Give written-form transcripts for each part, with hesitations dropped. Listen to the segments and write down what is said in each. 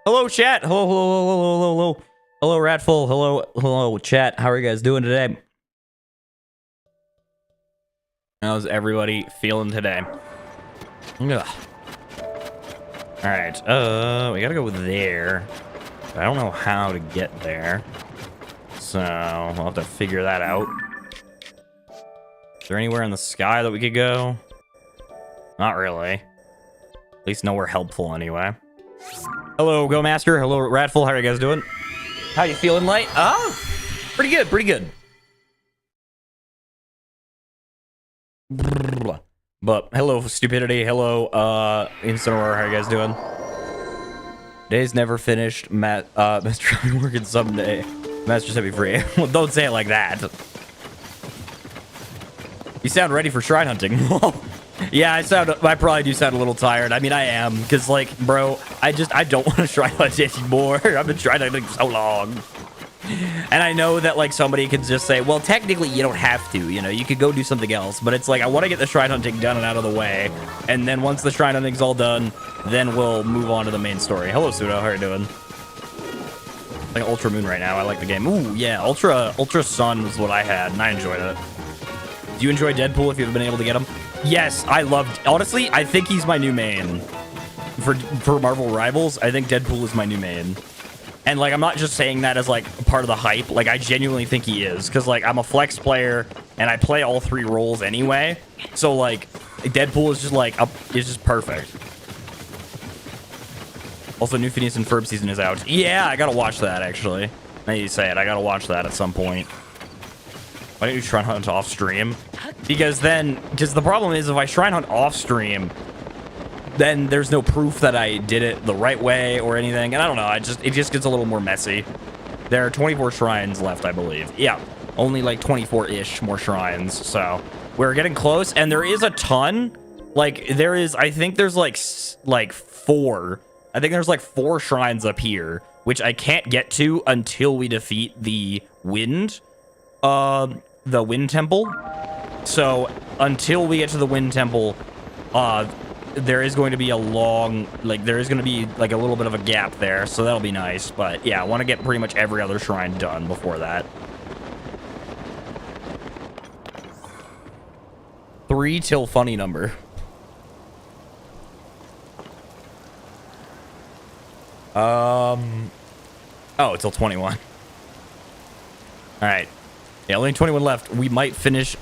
Hello, chat. Hello, hello, hello, hello, hello, hello. Hello, Ratful. Hello, hello, chat. How are you guys doing today? How's everybody feeling today? Ugh. All right. We gotta go there. I don't know how to get there, so we'll have to figure that out. Is there anywhere in the sky that we could go? Not really. At least nowhere helpful, anyway. Hello, Go Master. Hello, Ratful. How are you guys doing? How you feeling, Light? Oh, pretty good, pretty good. But hello, Stupidity. Hello, Instant Aurora. How are you guys doing? Day's never finished. Master, I'll be working someday. Master set me free. Well, don't say it like that. You sound ready for shrine hunting. Yeah, I probably do sound a little tired. I mean, I am, because, like, bro, I don't want to shrine hunt anymore. I've been shrine hunting so long. And I know that, like, somebody could just say, well, technically, you don't have to, you know, you could go do something else. But it's like, I want to get the shrine hunting done and out of the way. And then once the shrine hunting's all done, then we'll move on to the main story. Hello, Pseudo. How are you doing? Like Ultra Moon right now. I like the game. Ooh, yeah. Ultra Sun was what I had, and I enjoyed it. Do you enjoy Deadpool if you've been able to get him? Yes, I loved... Honestly, I think he's my new main. For Marvel Rivals, I think Deadpool is my new main. And, like, I'm not just saying that as, like, part of the hype. Like, I genuinely think he is. Because, like, I'm a flex player, and I play all three roles anyway. So, like, Deadpool is just, like, is just perfect. Also, new Phineas and Ferb season is out. Yeah, I gotta watch that, actually. Now you say it, I gotta watch that at some point. Why don't you shrine hunt off stream? Because the problem is if I shrine hunt off stream, then there's no proof that I did it the right way or anything. And I don't know, it just gets a little more messy. There are 24 shrines left, I believe. Yeah, only like 24-ish more shrines. So we're getting close, and there is a ton. Like I think there's like four. I think there's like 4 shrines up here, which I can't get to until we defeat the wind temple. So until we get to the wind temple, there is going to be a long, like, there is going to be like a little bit of a gap there, so that'll be nice. But yeah, I want to get pretty much every other shrine done before that. 3 till funny number. Oh, till 21. All right. Yeah, only 21 left. We might finish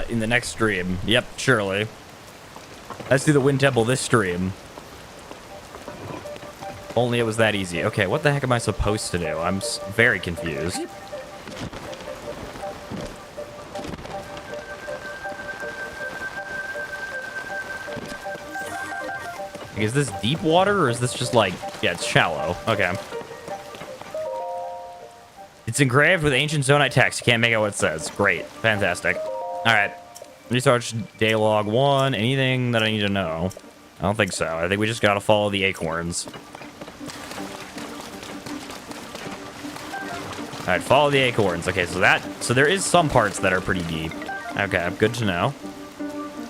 in the next stream. Yep, surely. Let's do the Wind Temple this stream. Only it was that easy. Okay, what the heck am I supposed to do? I'm very confused. Is this deep water, or is this just like... Yeah, it's shallow. Okay. It's engraved with ancient Zonai text. You can't make out what it says. Great. Fantastic. All right. Research day log 1. Anything that I need to know? I don't think so. I think we just got to follow the acorns. All right, follow the acorns. Okay, so there is some parts that are pretty deep. Okay, good to know.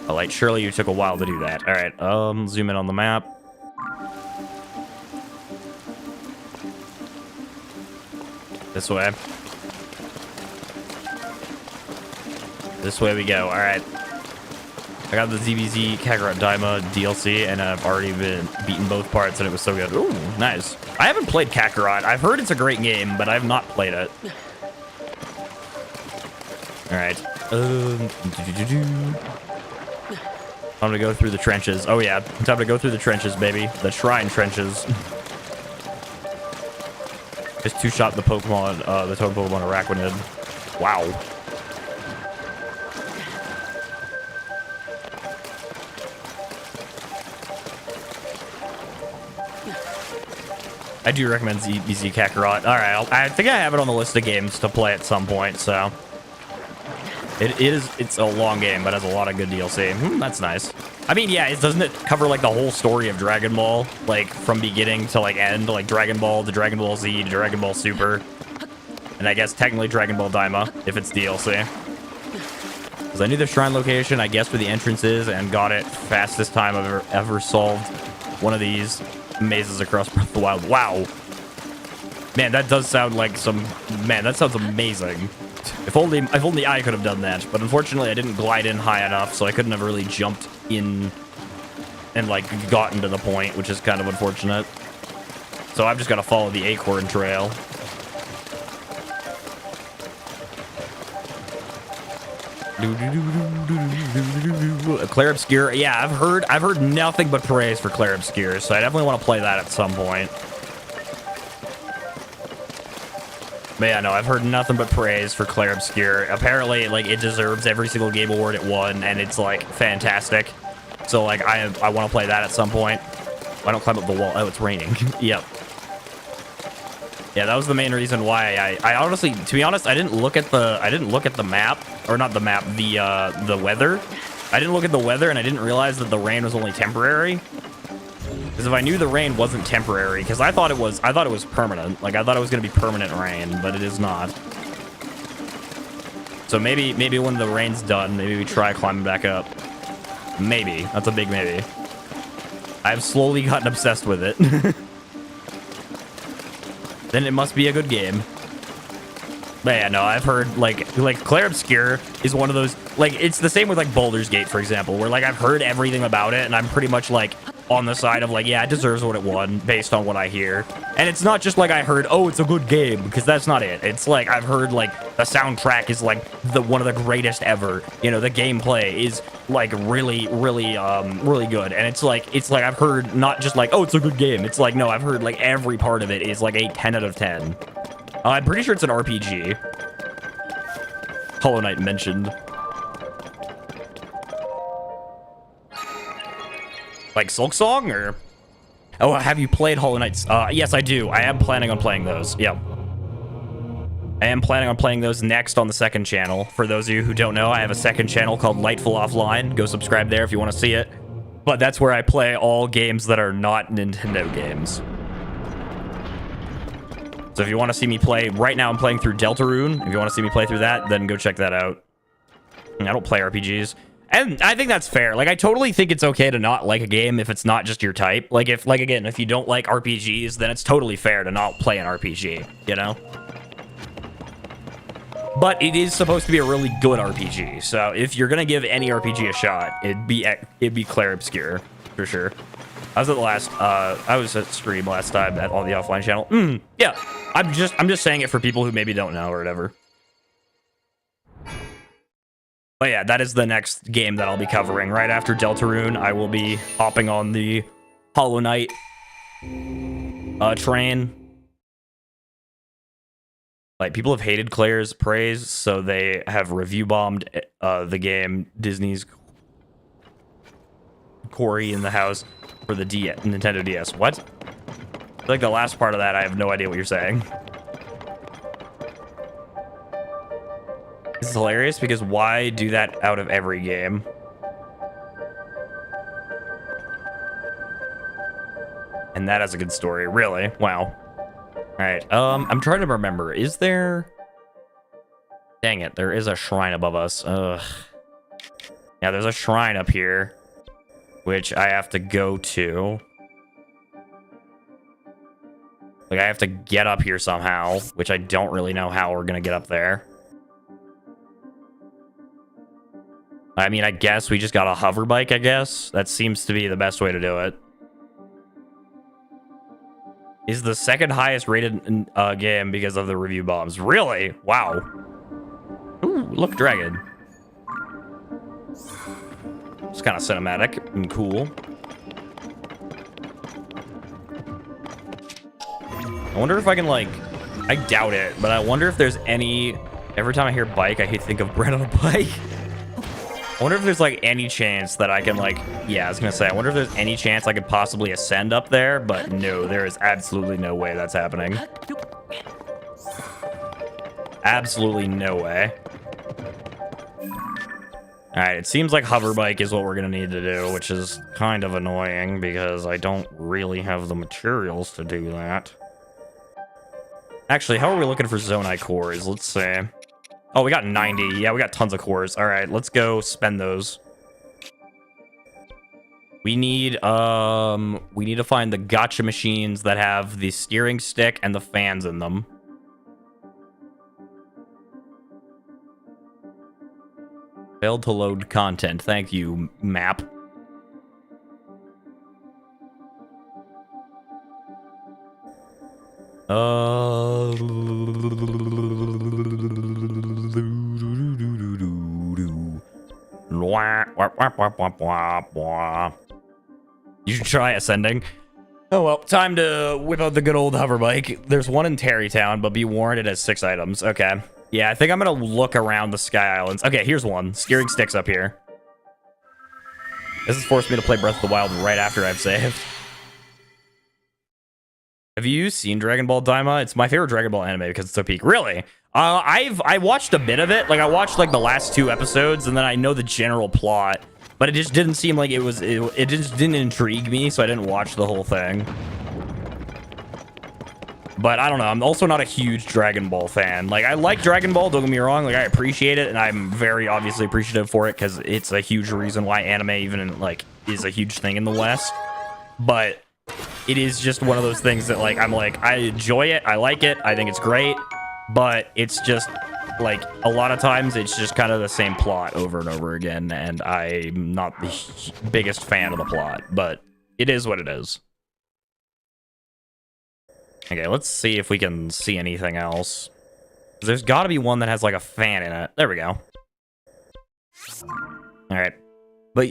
Oh, like, surely you took a while to do that. All right, zoom in on the map. This way. This way we go. All right. I got the ZBZ Kakarot Daima DLC, and I've already beaten both parts, and it was so good. Ooh, nice. I haven't played Kakarot. I've heard it's a great game, but I've not played it. All right. Time to go through the trenches. Oh, yeah. Time to go through the trenches, baby. The shrine trenches. Just two-shot the Pokemon, the totem Pokemon Araquanid. Wow. I do recommend ZBZ Kakarot. All right, I think I have it on the list of games to play at some point, so... It's a long game, but has a lot of good DLC. That's nice. I mean, yeah, doesn't it cover, like, the whole story of Dragon Ball? Like, from beginning to, like, end? Like, Dragon Ball to Dragon Ball Z to Dragon Ball Super. And I guess technically Dragon Ball Daima, if it's DLC. Because I knew the shrine location, I guessed where the entrance is, and got it fastest time I've ever solved one of these mazes across Breath of the Wild. Wow. Man, that does sound like some... Man, that sounds amazing. If only I could have done that. But unfortunately, I didn't glide in high enough, so I couldn't have really jumped in and, like, gotten to the point, which is kind of unfortunate. So I've just got to follow the acorn trail. Clair Obscur. Yeah, I've heard nothing but praise for Clair Obscur, so I definitely want to play that at some point. But yeah, no, I've heard nothing but praise for Clair Obscur. Apparently, like, it deserves every single Game Award it won, and it's, like, fantastic. So, like, I want to play that at some point. I don't climb up the wall. Oh, it's raining. Yep. Yeah, that was the main reason why I honestly, to be honest, I didn't look at the map, or not the map, the weather. I didn't look at the weather, and I didn't realize that the rain was only temporary. Because if I knew the rain wasn't temporary, because I thought it was permanent. Like, I thought it was going to be permanent rain, but it is not. So maybe when the rain's done, maybe we try climbing back up. Maybe. That's a big maybe. I've slowly gotten obsessed with it. Then it must be a good game. But yeah, no, I've heard, like Clair Obscur is one of those, like, it's the same with, like, Baldur's Gate, for example, where, like, I've heard everything about it, and I'm pretty much, like, on the side of, like, yeah, it deserves what it won, based on what I hear. And it's not just, like, I heard, oh, it's a good game, because that's not it. It's, like, I've heard, like, the soundtrack is, like, one of the greatest ever. You know, the gameplay is, like, really good. And it's like, I've heard not just, like, oh, it's a good game. It's like, no, I've heard, like, every part of it is, like, a 10 out of 10. I'm pretty sure it's an RPG. Hollow Knight mentioned. Like Silk Song, or... Oh, have you played Hollow Knight? Yes, I do. I am planning on playing those. Yep. I am planning on playing those next on the second channel. For those of you who don't know, I have a second channel called Lightfull Offline. Go subscribe there if you want to see it. But that's where I play all games that are not Nintendo games. So if you want to see me play, right now I'm playing through Deltarune. If you want to see me play through that, then go check that out. I don't play RPGs. And I think that's fair. Like, I totally think it's okay to not like a game if it's not just your type. Like, again, if you don't like RPGs, then it's totally fair to not play an RPG, you know? But it is supposed to be a really good RPG. So if you're going to give any RPG a shot, it'd be Clair Obscur, for sure. I was at stream last time at all the offline channel. Yeah, I'm just saying it for people who maybe don't know or whatever. But yeah, that is the next game that I'll be covering. Right after Deltarune, I will be hopping on the Hollow Knight train. Like, people have hated Claire's praise, so they have review bombed the game. Disney's Corey in the house for the Nintendo DS. What? Like, the last part of that, I have no idea what you're saying. This is hilarious because why do that out of every game? And that has a good story. Really? Wow. Alright, I'm trying to remember. Is there... Dang it, there is a shrine above us. Ugh. Yeah, there's a shrine up here, which I have to go to. Like, I have to get up here somehow, which I don't really know how we're gonna get up there. I mean, I guess we just got a hover bike, I guess. That seems to be the best way to do it. Is the second highest rated game because of the review bombs. Really? Wow. Ooh, look, dragon. It's kind of cinematic and cool. I wonder if I can, like... I doubt it, but I wonder if there's any... Every time I hear bike, I think of bread on a bike. I wonder if there's, like, any chance that I can, like... Yeah, I was gonna say, I wonder if there's any chance I could possibly ascend up there, but no, there is absolutely no way that's happening. Absolutely no way. Alright, it seems like hover bike is what we're gonna need to do, which is kind of annoying because I don't really have the materials to do that. Actually, how are we looking for Zonai cores? Let's see. Oh, we got 90. Yeah, we got tons of cores. All right, let's go spend those. We need to find the gacha machines that have the steering stick and the fans in them. Failed to load content. Thank you, map. You should try ascending. Oh well, time to whip out the good old hover bike. There's one in Terrytown, but be warned it has 6 items. Okay. Yeah, I think I'm gonna look around the Sky Islands. Okay, here's one. Steering sticks up here. This has forced me to play Breath of the Wild right after I've saved. Have you seen Dragon Ball Daima? It's my favorite Dragon Ball anime because it's so peak. Really? I watched a bit of it. Like I watched like the last 2 episodes, and then I know the general plot, but it just didn't seem like it just didn't intrigue me, so I didn't watch the whole thing. But I don't know. I'm also not a huge Dragon Ball fan. Like I like Dragon Ball, don't get me wrong. Like I appreciate it, and I'm very obviously appreciative for it because it's a huge reason why anime even like is a huge thing in the West. But it is just one of those things that like I'm like I enjoy it, I like it, I think it's great, but it's just like a lot of times it's just kind of the same plot over and over again, and I'm not the biggest fan of the plot, but it is what it is. Okay, let's see if we can see anything else. There's got to be one that has like a fan in it. There we go. All right. But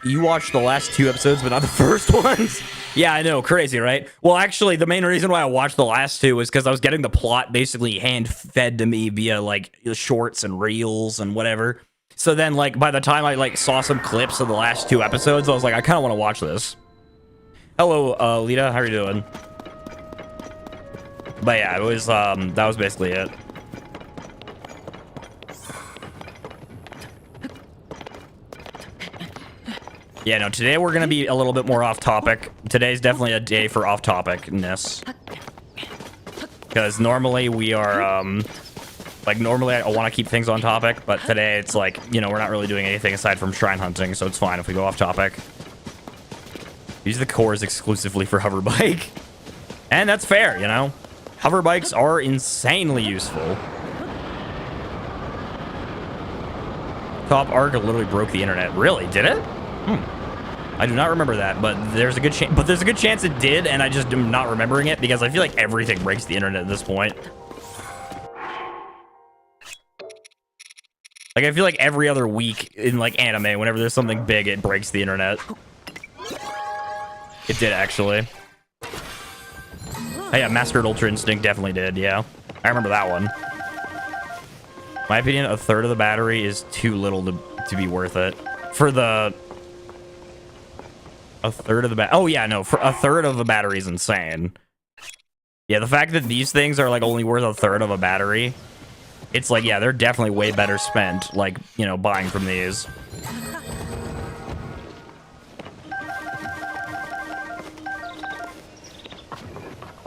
you watched the last 2 episodes, but not the first ones? Yeah, I know. Crazy, right? Well, actually, the main reason why I watched the last 2 was because I was getting the plot basically hand-fed to me via, like, shorts and reels and whatever. So then, like, by the time I, like, saw some clips of the last 2 episodes, I was like, I kind of want to watch this. Hello, Lita. How are you doing? But yeah, it was, that was basically it. Yeah, no, today we're going to be a little bit more off topic. Today's definitely a day for off topicness. Because normally we are, like, normally I want to keep things on topic, but today it's like, you know, we're not really doing anything aside from shrine hunting, so it's fine if we go off topic. Use the cores exclusively for hover bike. And that's fair, you know? Hover bikes are insanely useful. Top arc literally broke the internet. Really? Did it? I do not remember that, but there's a good chance. But there's a good chance it did, and I just am not remembering it because I feel like everything breaks the internet at this point. Like I feel like every other week in like anime, whenever there's something big, it breaks the internet. It did actually. Oh, yeah, Mastered Ultra Instinct definitely did. Yeah, I remember that one. My opinion, a third of the battery is too little to be worth it. For the a third of the oh yeah, no, for a third of the battery is insane. Yeah, the fact that these things are like only worth a third of a battery, it's like, yeah, they're definitely way better spent, like, you know, buying from these.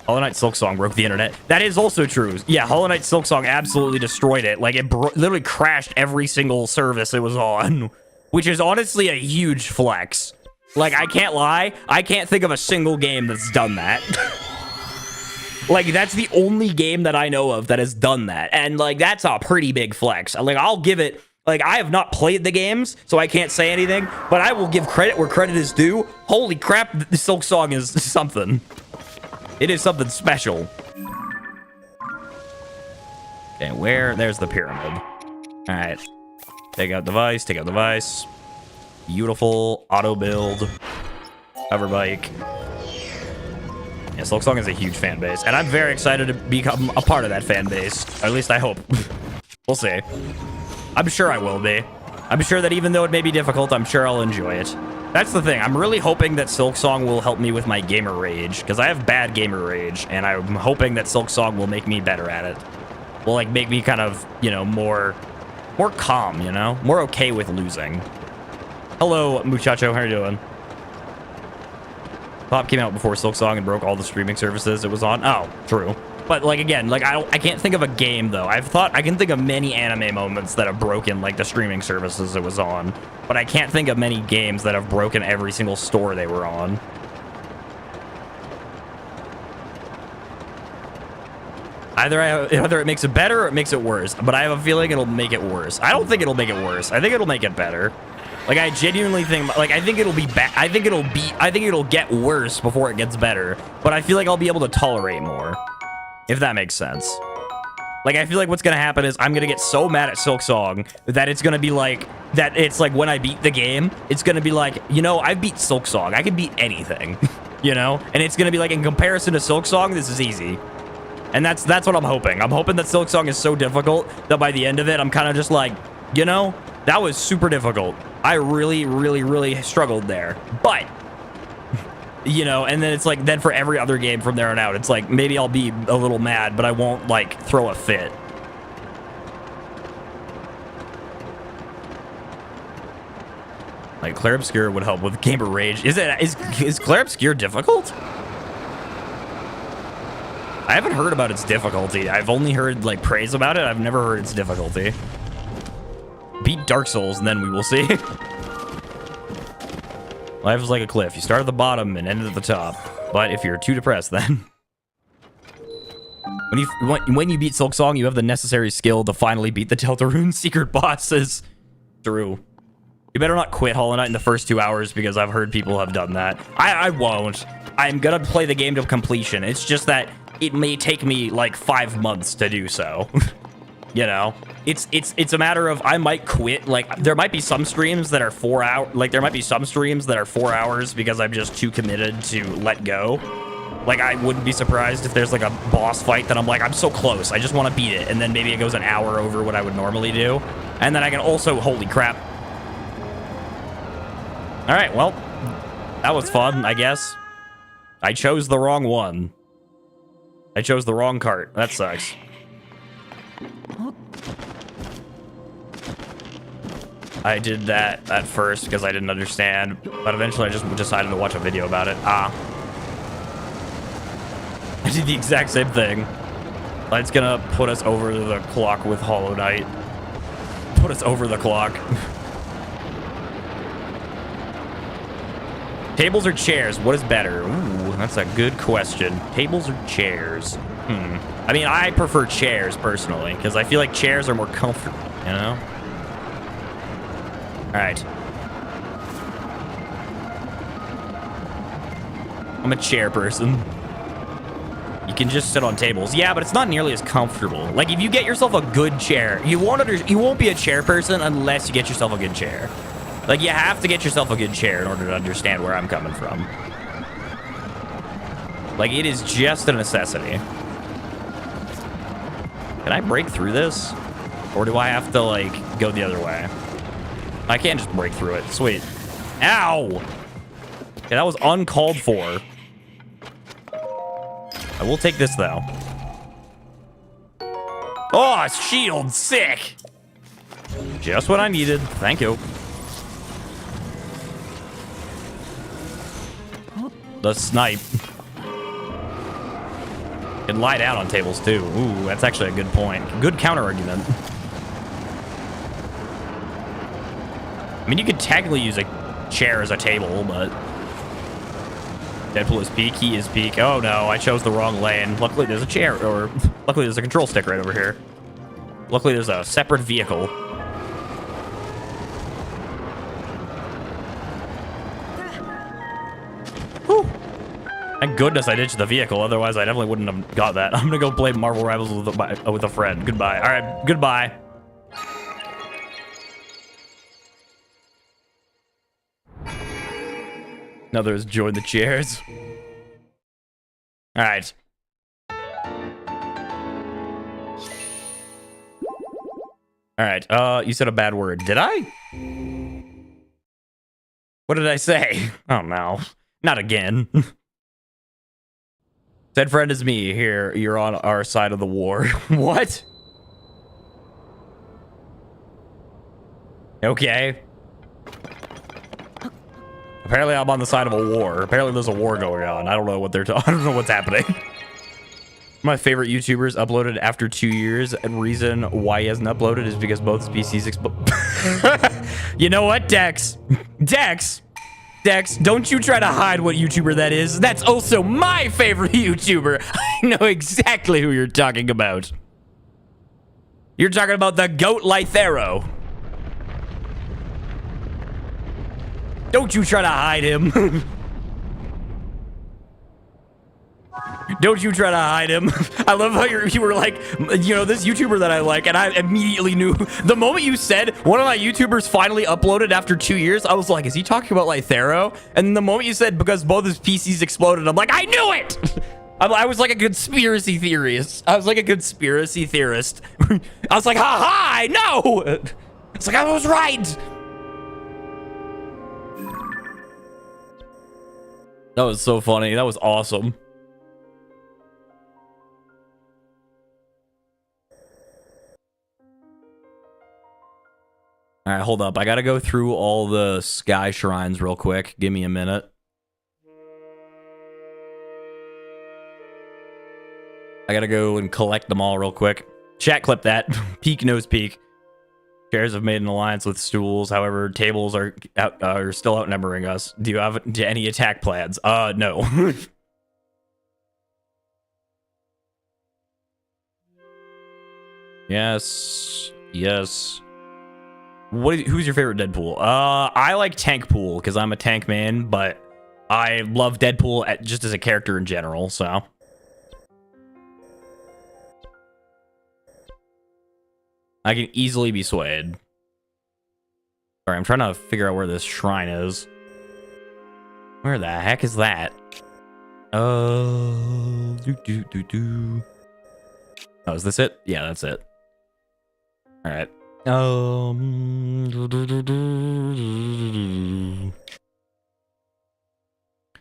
Hollow Knight Silksong broke the internet. That is also true. Yeah, Hollow Knight Silksong absolutely destroyed it. Like, it literally crashed every single service it was on, which is honestly a huge flex. Like, I can't lie, I can't think of a single game that's done that. Like, that's the only game that I know of that has done that. And, like, that's a pretty big flex. Like, I'll give it... Like, I have not played the games, so I can't say anything, but I will give credit where credit is due. Holy crap, the Silksong is something. It is something special. Okay, where? There's the pyramid. All right. Take out device, take out device. Beautiful auto build. Hover bike. Yeah, Silksong is a huge fan base, and I'm very excited to become a part of that fan base. Or at least I hope. We'll see. I'm sure I will be. I'm sure that even though it may be difficult, I'm sure I'll enjoy it. That's the thing. I'm really hoping that Silksong will help me with my gamer rage, because I have bad gamer rage, and I'm hoping that Silksong will make me better at it. Will, like, make me kind of, you know, more calm, you know? More okay with losing. Hello, muchacho. How are you doing? Pop came out before Silksong and broke all the streaming services it was on. Oh, true. But like again, like I can't think of a game though. I can think of many anime moments that have broken like the streaming services it was on, but I can't think of many games that have broken every single store they were on. Either it makes it better or it makes it worse, but I have a feeling it'll make it worse. I don't think it'll make it worse. I think it'll make it better. Like I genuinely think, like I think it'll be bad. I think it'll get worse before it gets better. But I feel like I'll be able to tolerate more, if that makes sense. Like I feel like what's gonna happen is I'm gonna get so mad at Silk Song that it's gonna be like that. It's like when I beat the game, it's gonna be like, you know, I beat Silk Song. I can beat anything, you know. And it's gonna be like in comparison to Silk Song, this is easy. And that's what I'm hoping. I'm hoping that Silk Song is so difficult that by the end of it, I'm kind of just like, you know, that was super difficult. I really, really, really struggled there. But, you know, and then it's like, then for every other game from there on out, it's like, maybe I'll be a little mad, but I won't, like, throw a fit. Like, Clair Obscur would help with Gamer Rage. Is Clair Obscur difficult? I haven't heard about its difficulty. I've only heard, like, praise about it. I've never heard its difficulty. Beat Dark Souls, and then we will see. Life is like a cliff. You start at the bottom and end at the top. But if you're too depressed, then... When you beat Silk Song, you have the necessary skill to finally beat the Deltarune secret bosses. True. You better not quit Hollow Knight in the first 2 hours, because I've heard people have done that. I won't. I'm gonna play the game to completion. It's just that it may take me like 5 months to do so. You know, it's a matter of I might quit. Like there might be some streams that are 4 hours. Like there might be some streams that are 4 hours because I'm just too committed to let go. Like I wouldn't be surprised if there's like a boss fight that I'm like, I'm so close, I just want to beat it, and then maybe it goes an hour over what I would normally do, and then I can also, holy crap. All right, well, that was fun, I guess. I chose the wrong one. I chose the wrong cart. That sucks. I did that at first because I didn't understand, but eventually I just decided to watch a video about it. I did the exact same thing. It's gonna put us over the clock with Hollow Knight. Put us over the clock. Tables or chairs? What is better? Ooh, that's a good question. Tables or chairs? I mean, I prefer chairs personally because I feel like chairs are more comfortable, you know? All right. I'm a chair person. You can just sit on tables. Yeah, but it's not nearly as comfortable. Like if you get yourself a good chair, you won't be a chair person unless you get yourself a good chair. Like, you have to get yourself a good chair in order to understand where I'm coming from. Like, it is just a necessity. Can I break through this? Or do I have to, like, go the other way? I can't just break through it. Sweet. Ow! Okay, that was uncalled for. I will take this, though. Oh, shield! Sick! Just what I needed. Thank you. The snipe. Can lie down on tables too. Ooh, that's actually a good point. Good counter argument. I mean, you could technically use a chair as a table, but Deadpool is peak. He is peak. Oh no, I chose the wrong lane. Luckily, there's a chair, or luckily there's a control stick right over here. Luckily, there's a separate vehicle. Thank goodness I ditched the vehicle, otherwise I definitely wouldn't have got that. I'm gonna go play Marvel Rivals with a friend. Goodbye. All right, goodbye. Another is join the chairs. All right. All right, you said a bad word. Did I? What did I say? Oh no, not again. Said friend is me. Here, you're on our side of the war. What? Okay. Apparently I'm on the side of a war. Apparently there's a war going on. I don't know what they're I don't know what's happening. My favorite YouTubers uploaded after 2 years, and reason why he hasn't uploaded is because both his PCs You know what, Dex? Dex, don't you try to hide what YouTuber that is. That's also my favorite YouTuber. I know exactly who you're talking about. You're talking about the GOAT Lythero. Don't you try to hide him. Don't you try to hide him. I love how you were like, you know, this YouTuber that I like, and I immediately knew. The moment you said one of my YouTubers finally uploaded after 2 years, I was like, is he talking about Lythero? And the moment you said because both his PCs exploded, I'm like, I knew it! I was like a conspiracy theorist. I was like, ha ha, I know! It's like, I was right! That was so funny. That was awesome. All right, hold up. I got to go through all the sky shrines real quick. Give me a minute. I got to go and collect them all real quick. Chat clip that. Peak knows peak. Chairs have made an alliance with stools. However, tables are still outnumbering us. Do you have any attack plans? No. Yes. Who's your favorite Deadpool? I like Tank Pool because I'm a tank man, but I love Deadpool just as a character in general, so. I can easily be swayed. Sorry, I'm trying to figure out where this shrine is. Where the heck is that? Oh, is this it? Yeah, that's it. All right.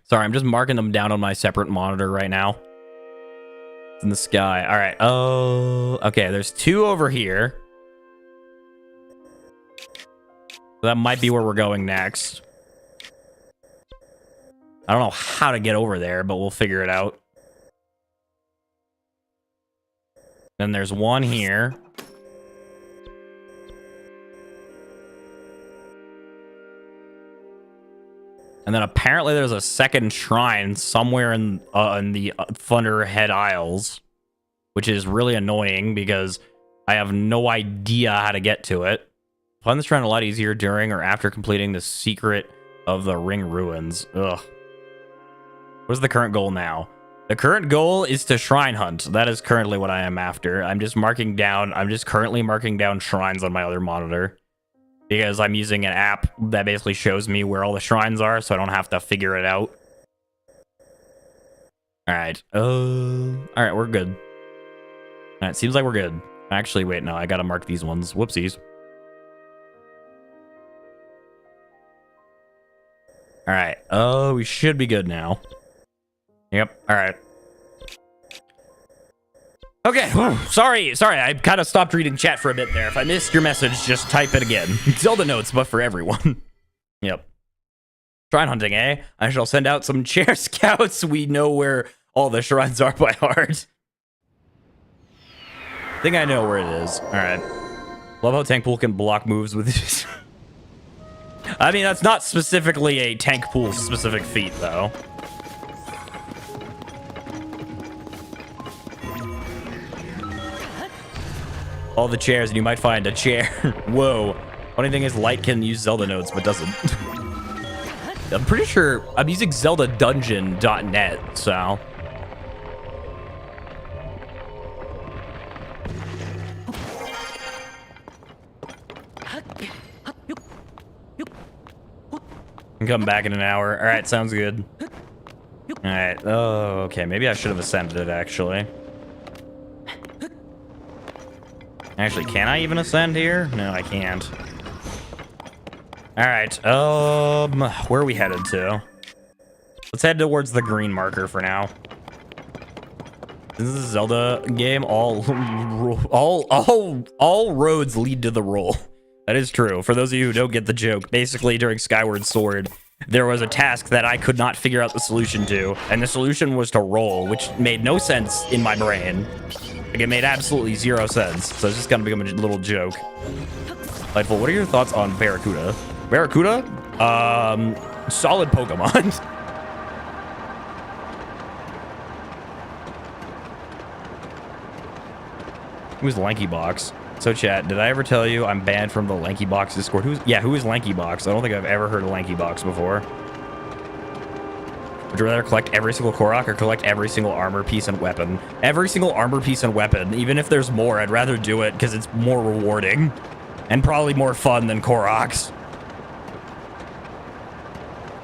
Sorry, I'm just marking them down on my separate monitor right now. It's in the sky. All right. Oh, okay. There's 2 over here. That might be where we're going next. I don't know how to get over there, but we'll figure it out. Then there's 1 here. And then apparently there's a second shrine somewhere in the Thunderhead Isles, which is really annoying because I have no idea how to get to it. Find this shrine a lot easier during or after completing the secret of the Ring Ruins. Ugh. What's the current goal now? The current goal is to shrine hunt. That is currently what I am after. I'm just currently marking down shrines on my other monitor. Because I'm using an app that basically shows me where all the shrines are, so I don't have to figure it out. Alright. Alright, we're good. Alright, seems like we're good. Actually, wait, no, I gotta mark these ones. Whoopsies. Alright. Oh, we should be good now. Yep, alright. Okay, sorry, I kind of stopped reading chat for a bit there. If I missed your message, just type it again. Zelda notes, but for everyone. Yep. Shrine hunting, eh? I shall send out some chair scouts. We know where all the shrines are by heart. I think I know where it is. Alright. Love how Tank Pool can block moves with this. I mean, that's not specifically a Tank Pool specific feat, though. All the chairs, and you might find a chair. Whoa. Funny thing is, Light can use Zelda notes, but doesn't. I'm pretty sure I'm using ZeldaDungeon.net, so. I'll come back in an hour. All right, sounds good. All right. Oh, okay. Maybe I should have ascended it, actually. Actually, can I even ascend here? No, I can't. All right. Where are we headed to? Let's head towards the green marker for now. This is a Zelda game. All roads lead to the roll. That is true. For those of you who don't get the joke, basically during Skyward Sword, there was a task that I could not figure out the solution to, and the solution was to roll, which made no sense in my brain. Like, it made absolutely zero sense, so it's just gonna become a little joke. Lightfull, what are your thoughts on Barracuda? Barracuda? Solid Pokemon. Who's Lanky Box? So chat, did I ever tell you I'm banned from the Lanky Box Discord? Who is Lanky Box? I don't think I've ever heard of Lanky Box before. Would you rather collect every single Korok or collect every single armor piece and weapon? Every single armor piece and weapon. Even if there's more, I'd rather do it because it's more rewarding. And probably more fun than Koroks.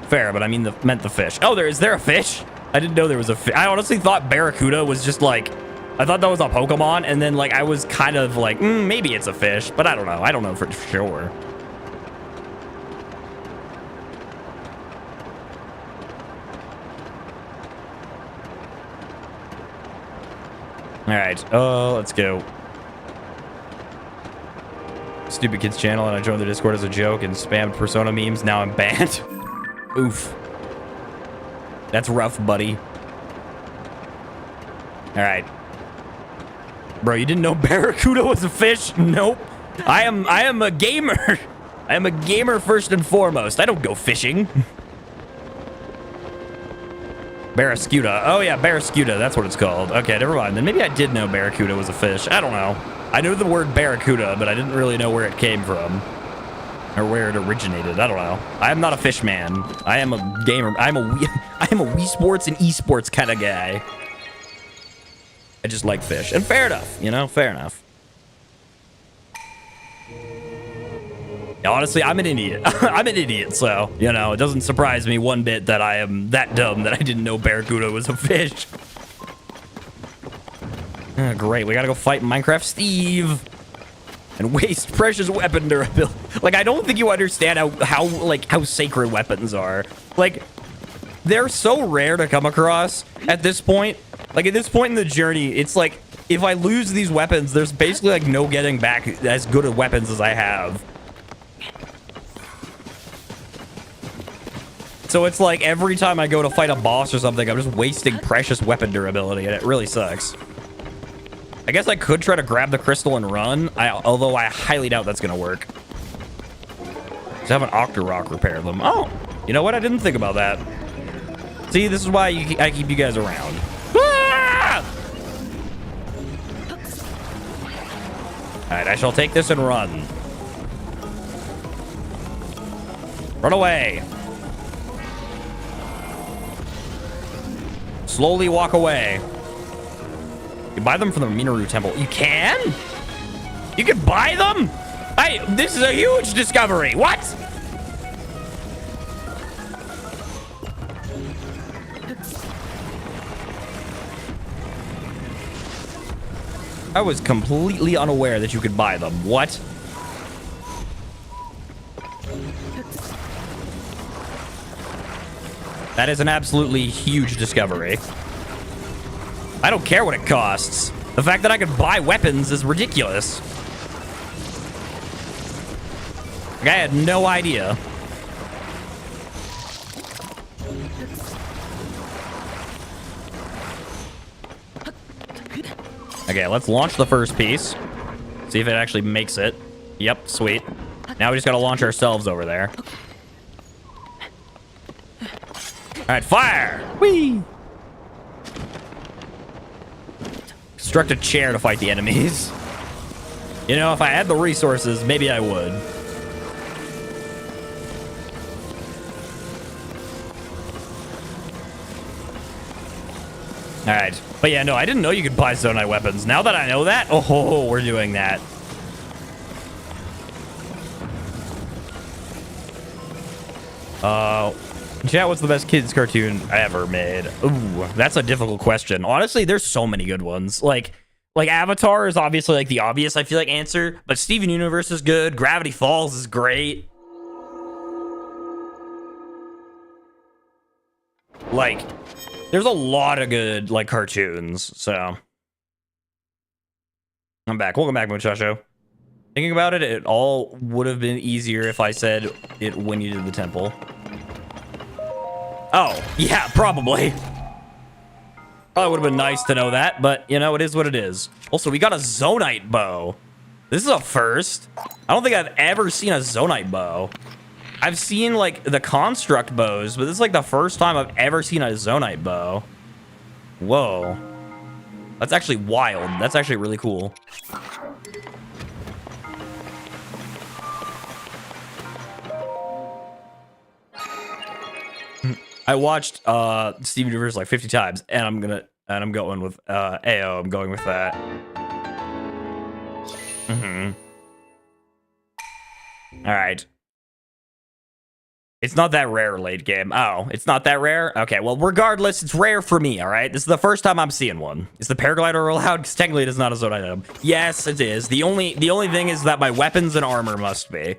Fair, but I meant the fish. Oh, is there a fish? I didn't know there was a fish. I honestly thought Barracuda was just like... I thought that was a Pokemon, and then like I was kind of like, maybe it's a fish, but I don't know. I don't know for sure. All right, let's go. Stupid Kids channel, and I joined the Discord as a joke and spammed Persona memes. Now I'm banned. Oof. That's rough, buddy. All right. Bro, you didn't know Barracuda was a fish? Nope. I am a gamer. I am a gamer first and foremost. I don't go fishing. Barracuda. Oh yeah, Barracuda. That's what it's called. Okay, never mind. Then maybe I did know Barracuda was a fish. I don't know. I knew the word Barracuda, but I didn't really know where it came from. Or where it originated. I don't know. I am not a fish man. I am a gamer. I am a Wii Sports and esports kind of guy. I just like fish. And fair enough, you know? Fair enough. Yeah, honestly, I'm an idiot. I'm an idiot, so, you know, it doesn't surprise me one bit that I am that dumb that I didn't know Barracuda was a fish. Oh, great, we gotta go fight Minecraft Steve. And waste precious weapon durability. Like, I don't think you understand how sacred weapons are. Like, they're so rare to come across at this point. Like, at this point in the journey, it's like, if I lose these weapons, there's basically, like, no getting back as good of weapons as I have. So it's like, every time I go to fight a boss or something, I'm just wasting precious weapon durability, and it really sucks. I guess I could try to grab the crystal and run, although I highly doubt that's gonna work. Just have an Octorok repair them. Oh, you know what? I didn't think about that. See, this is why I keep you guys around. Alright, I shall take this and run. Run away. Slowly walk away. You buy them from the Minoru Temple. You can? You can buy them? This is a huge discovery. What? I was completely unaware that you could buy them. What? That is an absolutely huge discovery. I don't care what it costs. The fact that I can buy weapons is ridiculous. Like, I had no idea. Okay, let's launch the first piece. See if it actually makes it. Yep, sweet. Now we just gotta launch ourselves over there. Alright, fire! Whee! Construct a chair to fight the enemies. You know, if I had the resources, maybe I would. Alright. But yeah, no, I didn't know you could buy Zonai weapons. Now that I know that, oh, we're doing that. Chat, what's the best kids cartoon I ever made? Ooh, that's a difficult question. Honestly, there's so many good ones. Like Avatar is obviously like the obvious, I feel like, answer. But Steven Universe is good. Gravity Falls is great. Like, there's a lot of good, like, cartoons, so. I'm back. Welcome back, Muchacho. Thinking about it, it all would have been easier if I said it when you did the temple. Oh, yeah, probably. Probably would have been nice to know that, but, you know, it is what it is. Also, we got a Zonite bow. This is a first. I don't think I've ever seen a Zonite bow. I've seen, like, the construct bows, but this is, like, the first time I've ever seen a Zonite bow. Whoa. That's actually wild. That's actually really cool. I watched Steven Universe like 50 times, and I'm going with AO. I'm going with that. All right. It's not that rare late game. Oh, it's not that rare? Okay, well, regardless, it's rare for me, all right? This is the first time I'm seeing one. Is the paraglider allowed? Because technically it is not a Zonai item. Yes, it is. The only thing is that my weapons and armor must be.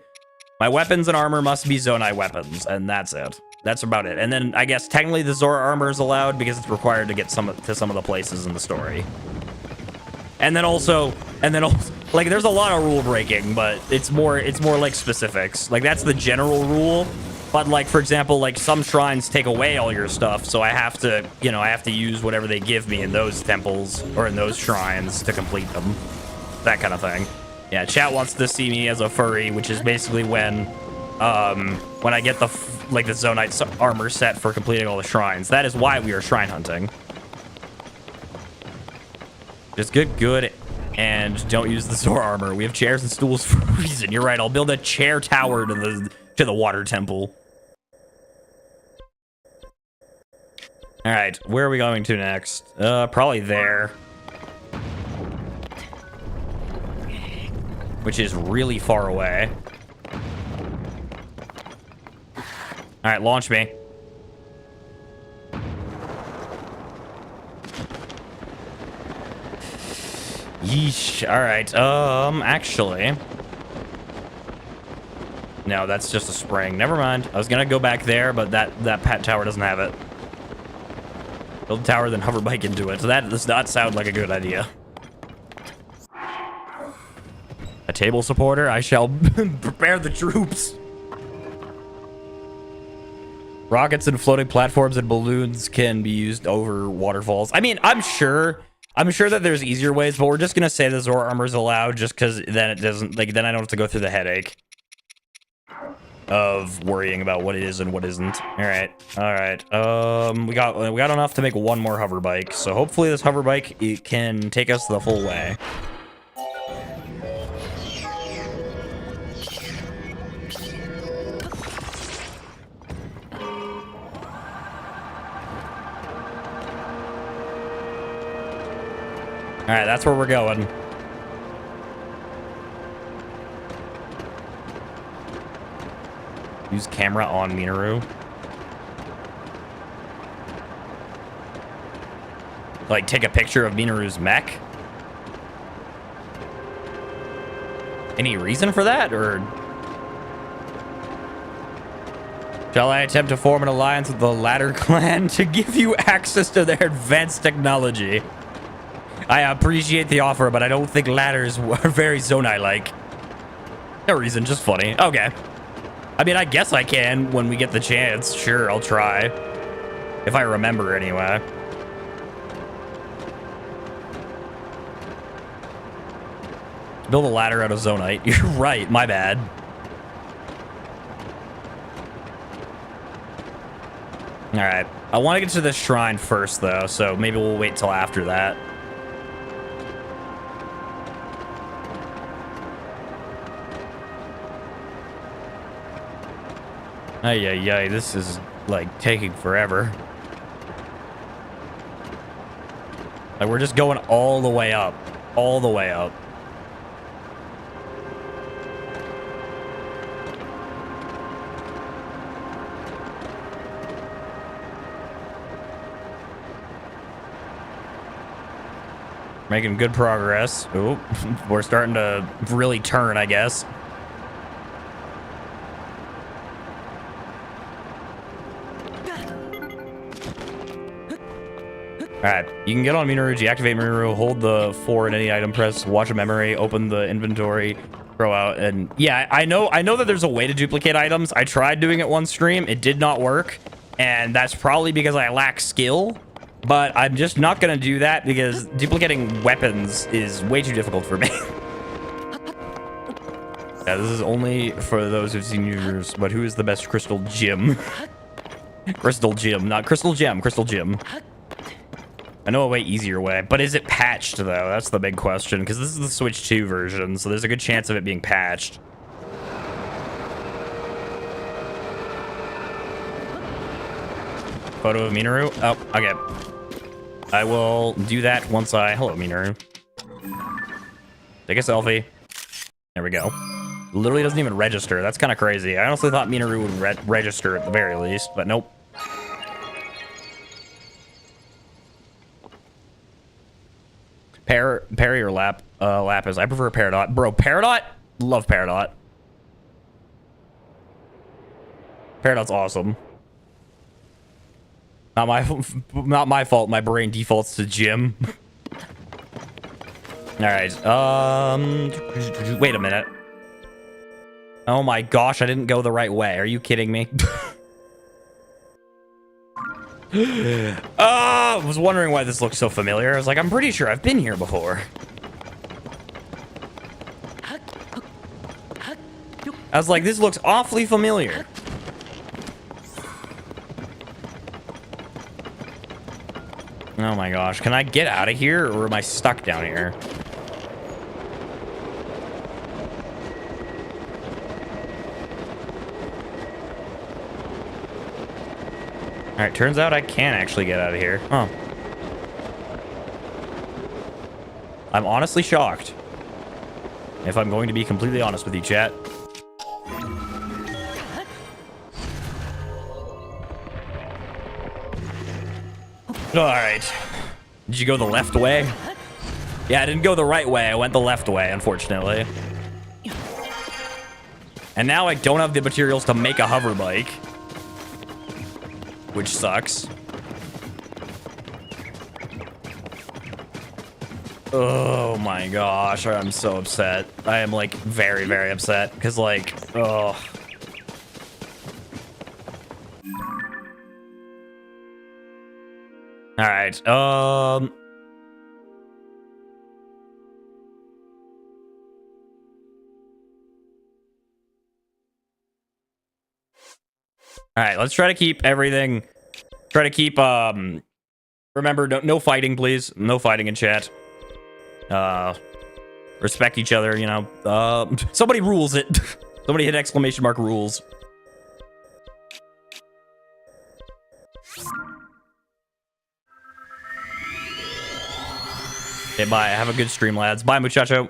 My weapons and armor must be Zonai weapons, and that's it. That's about it. And then I guess technically the Zora armor is allowed because it's required to get some of the places in the story. And then also, like, there's a lot of rule breaking, but it's more like specifics. Like, that's the general rule. But, like, for example, like, some shrines take away all your stuff, so I have to, you know, I have to use whatever they give me in those temples or in those shrines to complete them. That kind of thing. Yeah, chat wants to see me as a furry, which is basically when I get the Zonite armor set for completing all the shrines. That is why we are shrine hunting. Just good, and don't use the Zora armor. We have chairs and stools for a reason. You're right. I'll build a chair tower to the water temple. All right, where are we going to next? Probably there. Which is really far away. All right, launch me. Yeesh. All right. Actually, no, that's just a spring. Never mind. I was gonna go back there, but that pet tower doesn't have it. Build a tower, then hover bike into it. So that does not sound like a good idea. A table supporter. I shall prepare the troops. Rockets and floating platforms and balloons can be used over waterfalls. I mean, I'm sure that there's easier ways, but we're just gonna say the Zora armor is allowed just because then it doesn't, like, then I don't have to go through the headache of worrying about what it is and what isn't. All right. We got enough to make one more hover bike, so hopefully this hover bike can take us the full way. All right, that's where we're going. Use camera on Minoru. Like, take a picture of Minoru's mech? Any reason for that, or? Shall I attempt to form an alliance with the Ladder Clan to give you access to their advanced technology? I appreciate the offer, but I don't think ladders are very Zonai-like. No reason, just funny. Okay. I mean, I guess I can when we get the chance. Sure, I'll try. If I remember, anyway. Build a ladder out of Zonite. You're right, my bad. All right. I want to get to the shrine first, though, so maybe we'll wait till after that. Ay, this is, like, taking forever. Like, we're just going all the way up. All the way up. Making good progress. Ooh, we're starting to really turn, I guess. Alright, you can get on Minoru, deactivate Minoru, hold the 4 in any item press, watch a memory, open the inventory, throw out, and yeah, I know that there's a way to duplicate items. I tried doing it one stream, it did not work. And that's probably because I lack skill. But I'm just not going to do that because duplicating weapons is way too difficult for me. Yeah, this is only for those who've seen yours, but who is the best Crystal Gem? Crystal Gem, not Crystal Gem, Crystal Gem. I know a way easier way, but is it patched though? That's the big question, because this is the Switch 2 version, so there's a good chance of it being patched. Photo of Minoru? Oh, okay. I will do that once I... Hello, Minoru. Take a selfie. There we go. Literally doesn't even register. That's kind of crazy. I honestly thought Minoru would register at the very least, but nope. Parry or Lapis? I prefer Peridot. Bro, Peridot? Love Peridot. Peridot's awesome. Not my fault. My brain defaults to Jim. All right. Wait a minute. Oh my gosh, I didn't go the right way. Are you kidding me? I was wondering why this looked so familiar. I was like, I'm pretty sure I've been here before. I was like, this looks awfully familiar. Oh my gosh, can I get out of here or am I stuck down here? All right, turns out I can actually get out of here. Huh. I'm honestly shocked. If I'm going to be completely honest with you, chat. All right. Did you go the left way? Yeah, I didn't go the right way. I went the left way, unfortunately. And now I don't have the materials to make a hover bike. Which sucks. Oh my gosh, I'm so upset. I am like very, very upset because like, oh. All right. All right, let's try to keep everything. Try to keep, remember, no fighting, please. No fighting in chat. Respect each other, you know. Somebody rules it. Somebody hit exclamation mark rules. Okay, bye. Have a good stream, lads. Bye, muchacho.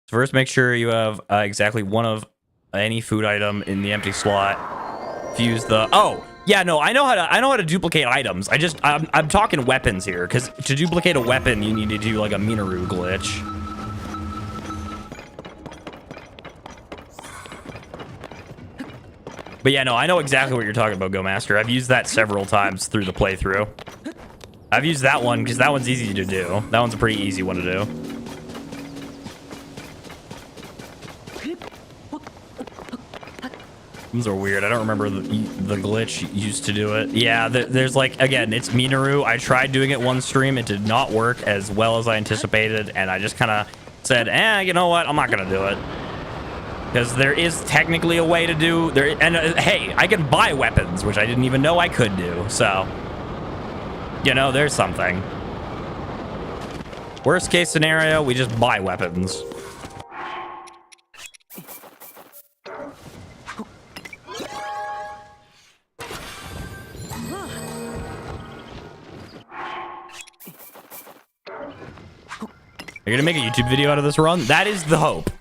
First, make sure you have exactly one of any food item in the empty slot. Fuse the... Oh, yeah, no, I know how to duplicate items. I'm talking weapons here, because to duplicate a weapon, you need to do like a Minoru glitch. But yeah, no, I know exactly what you're talking about, Go Master. I've used that several times through the playthrough. I've used that one because that one's easy to do. That one's a pretty easy one to do. These are weird. I don't remember the glitch used to do it. Yeah, there's like, again, it's Minoru. I tried doing it one stream. It did not work as well as I anticipated. And I just kind of said, you know what? I'm not going to do it. Because there is technically a way to do... And hey, I can buy weapons, which I didn't even know I could do. So, you know, there's something. Worst case scenario, we just buy weapons. You're gonna make a YouTube video out of this run? That is the hope.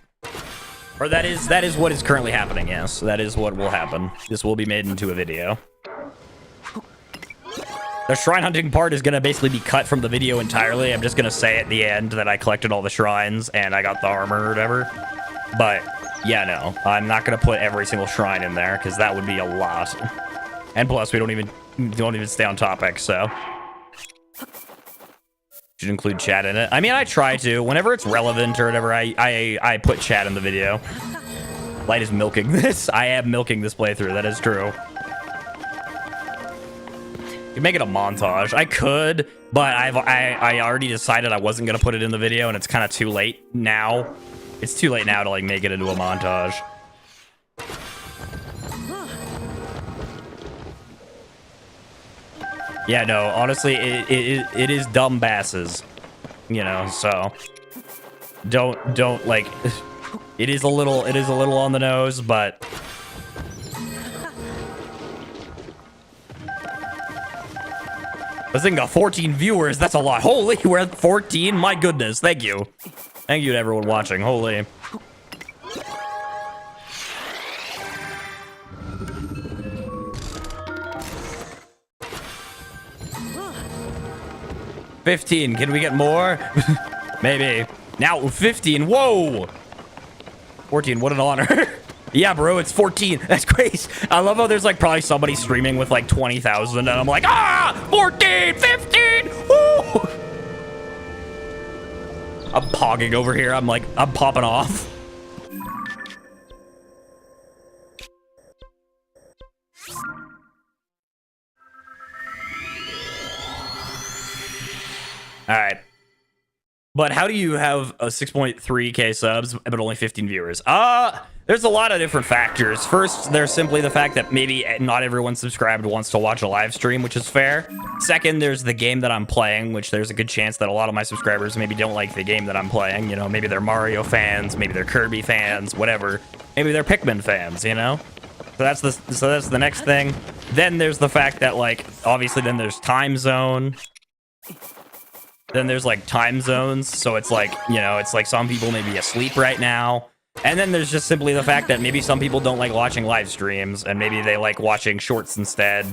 Or that is what is currently happening, yes. That is what will happen. This will be made into a video. The shrine hunting part is gonna basically be cut from the video entirely. I'm just gonna say at the end that I collected all the shrines and I got the armor or whatever. But yeah, no, I'm not gonna put every single shrine in there because that would be a lot. And plus, we don't even stay on topic, so. Should include chat in it. I mean, I try to. Whenever it's relevant or whatever, I put chat in the video. Light is milking this. I am milking this playthrough. That is true. You could make it a montage. I could, but I already decided I wasn't gonna put it in the video, and it's kind of too late now. It's too late now to like make it into a montage. Yeah, no, honestly, it is dumb basses, you know, so don't like, it is a little on the nose, but this thing got 14 viewers. That's a lot. Holy, we're at 14. My goodness. Thank you. Thank you to everyone watching. Holy. $15. Can we get more? Maybe. Now 15. Whoa. 14. What an honor. Yeah, bro, it's 14. That's crazy. I love how there's like probably somebody streaming with like 20,000 and I'm like, 14, 15. Woo! I'm pogging over here. I'm popping off. All right. But how do you have a 6.3k subs but only 15 viewers? There's a lot of different factors. First, there's simply the fact that maybe not everyone subscribed wants to watch a live stream, which is fair. Second, there's the game that I'm playing, which there's a good chance that a lot of my subscribers maybe don't like the game that I'm playing. You know, maybe they're Mario fans, maybe they're Kirby fans, whatever. Maybe they're Pikmin fans, you know? So that's the next thing. Then there's the fact that, like, obviously then there's time zone. Then there's like time zones, so it's like, you know, it's like some people may be asleep right now. And then there's just simply the fact that maybe some people don't like watching live streams and maybe they like watching shorts instead.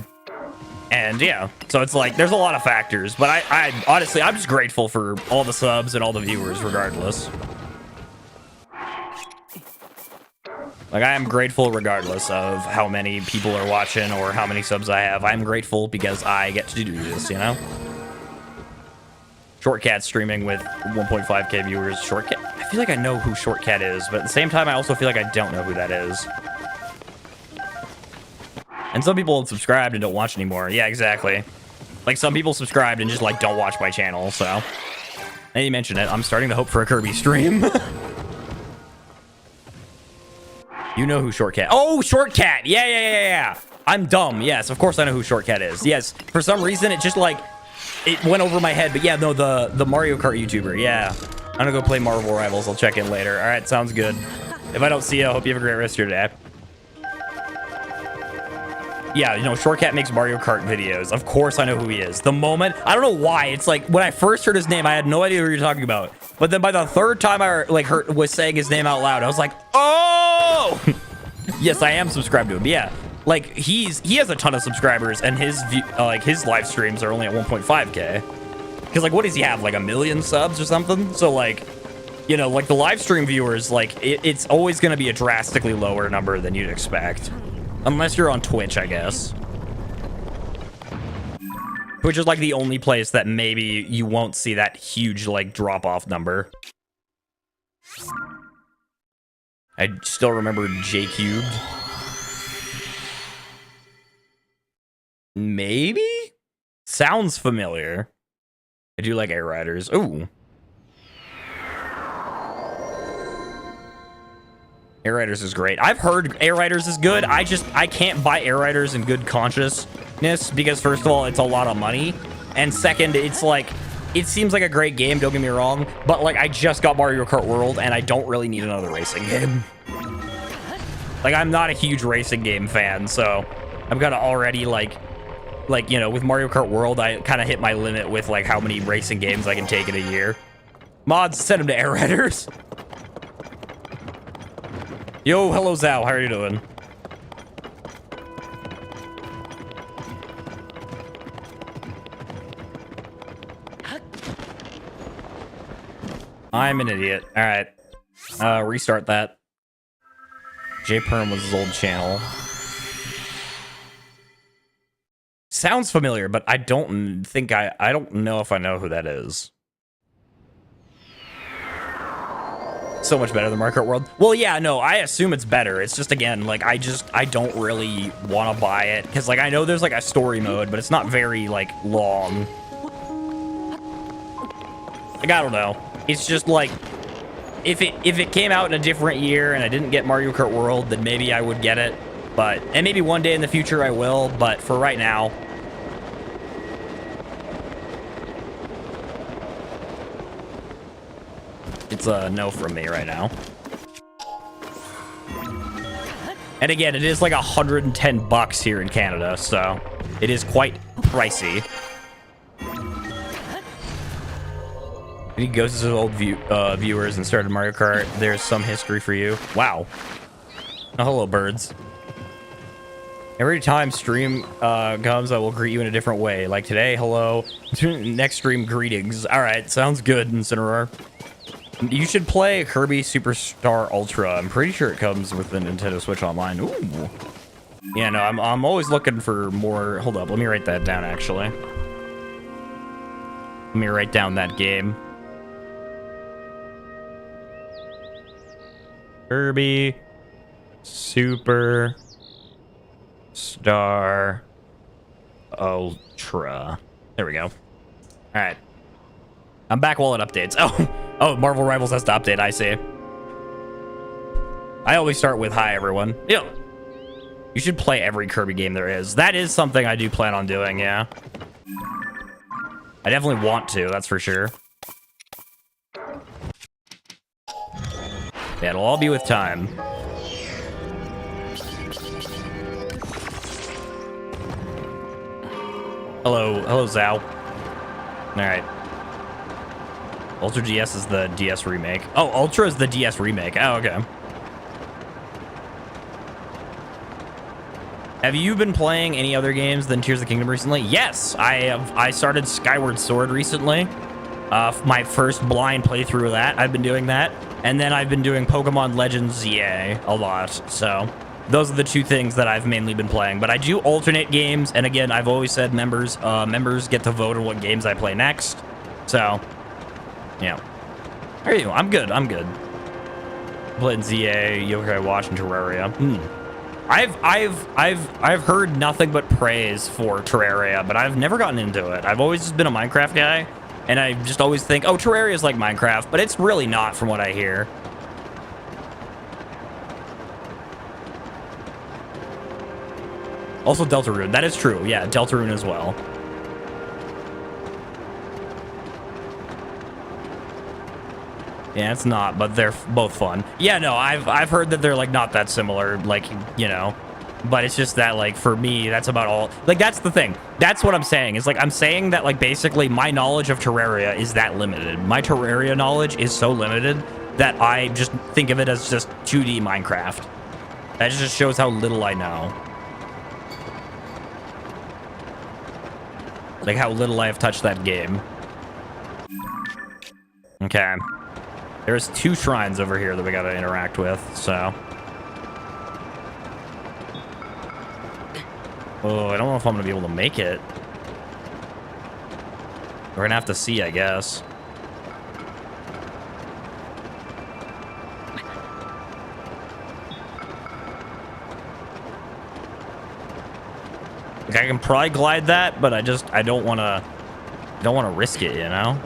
And yeah, so it's like there's a lot of factors, but I honestly, I'm just grateful for all the subs and all the viewers regardless. Like, I am grateful regardless of how many people are watching or how many subs I have. I'm grateful because I get to do this, you know? Shortcat streaming with 1.5k viewers. Shortcat? I feel like I know who Shortcat is, but at the same time, I also feel like I don't know who that is. And some people subscribed and don't watch anymore. Yeah, exactly. Like, some people subscribed and just, like, don't watch my channel, so. Now you mention it, I'm starting to hope for a Kirby stream. You know who Shortcat... Oh, Shortcat! Yeah. I'm dumb. Yes, of course I know who Shortcat is. Yes, for some reason, it just, like... It went over my head, but yeah, no, the Mario Kart YouTuber, yeah. I'm gonna go play Marvel Rivals. I'll check in later. All right, sounds good. If I don't see you, I hope you have a great rest of your day. Yeah, you know, Shortcat makes Mario Kart videos. Of course I know who he is. The moment, I don't know why, it's like, when I first heard his name, I had no idea who you were talking about. But then by the third time I like was saying his name out loud, I was like, oh! Yes, I am subscribed to him, yeah. Like, he has a ton of subscribers, and his live streams are only at 1.5k. Because, like, what does he have? Like, 1 million subs or something? So, like, you know, like, the live stream viewers, like, it's always going to be a drastically lower number than you'd expect. Unless you're on Twitch, I guess. Twitch is, like, the only place that maybe you won't see that huge, like, drop-off number. I still remember J-Cubed. Maybe? Sounds familiar. I do like Air Riders. Ooh. Air Riders is great. I've heard Air Riders is good. I can't buy Air Riders in good consciousness because first of all, it's a lot of money. And second, it's like, it seems like a great game, don't get me wrong. But like, I just got Mario Kart World and I don't really need another racing game. Like, I'm not a huge racing game fan, so I'm gonna already like, you know, with Mario Kart World, I kind of hit my limit with, like, how many racing games I can take in a year. Mods, send them to Air Riders. Yo, hello, Zao. How are you doing? I'm an idiot. All right. Restart that. J-Perm was his old channel. Sounds familiar, but I don't think I don't know if I know who that is. So much better than Mario Kart World. Well, yeah, no, I assume it's better. It's just, again, like, I don't really want to buy it. Because, like, I know there's, like, a story mode, but it's not very, like, long. Like, I don't know. It's just, like, if it came out in a different year and I didn't get Mario Kart World, then maybe I would get it. But, and maybe one day in the future I will, but for right now... It's a no from me right now. And again, it is like $110 here in Canada, so it is quite pricey. He goes to his old viewers and started Mario Kart. There's some history for you. Wow. Oh, hello, birds. Every time stream comes, I will greet you in a different way. Like today, hello. Next stream, greetings. All right, sounds good, Incineroar. You should play Kirby Superstar Ultra. I'm pretty sure it comes with the Nintendo Switch Online. Ooh. Yeah, no, I'm always looking for more. Hold up, let me write that down, actually. Let me write down that game. Kirby Super Star Ultra. There we go. All right. I'm back while it updates. Oh, Marvel Rivals has to update, I see. I always start with hi, everyone. Yeah. You should play every Kirby game there is. That is something I do plan on doing, yeah. I definitely want to, that's for sure. Yeah, it'll all be with time. Hello, Zao. All right. Ultra DS is the DS remake. Oh, Ultra is the DS remake. Oh, okay. Have you been playing any other games than Tears of the Kingdom recently? Yes, I have. I started Skyward Sword recently. My first blind playthrough of that. I've been doing that. And then I've been doing Pokemon Legends ZA a lot. So those are the two things that I've mainly been playing. But I do alternate games. And again, I've always said members get to vote on what games I play next. So... yeah. How are you? I'm good. Playing ZA, Yokai Watch, and Terraria. I've heard nothing but praise for Terraria, but I've never gotten into it. I've always just been a Minecraft guy, and I just always think, oh, Terraria is like Minecraft, but it's really not from what I hear. Also Deltarune. That is true. Yeah, Deltarune as well. Yeah, it's not, but they're both fun. Yeah, no, I've heard that they're like not that similar, like, you know, but it's just that, like, for me, that's about all. Like, that's the thing. That's what I'm saying. Is like, I'm saying that, like, basically my knowledge of Terraria is that limited. My Terraria knowledge is so limited that I just think of it as just 2D Minecraft. That just shows how little I know. Like, how little I have touched that game. Okay. There's 2 shrines over here that we gotta interact with, so. Oh, I don't know if I'm gonna be able to make it. We're gonna have to see, I guess. Like, I can probably glide that, but I don't wanna risk it, you know?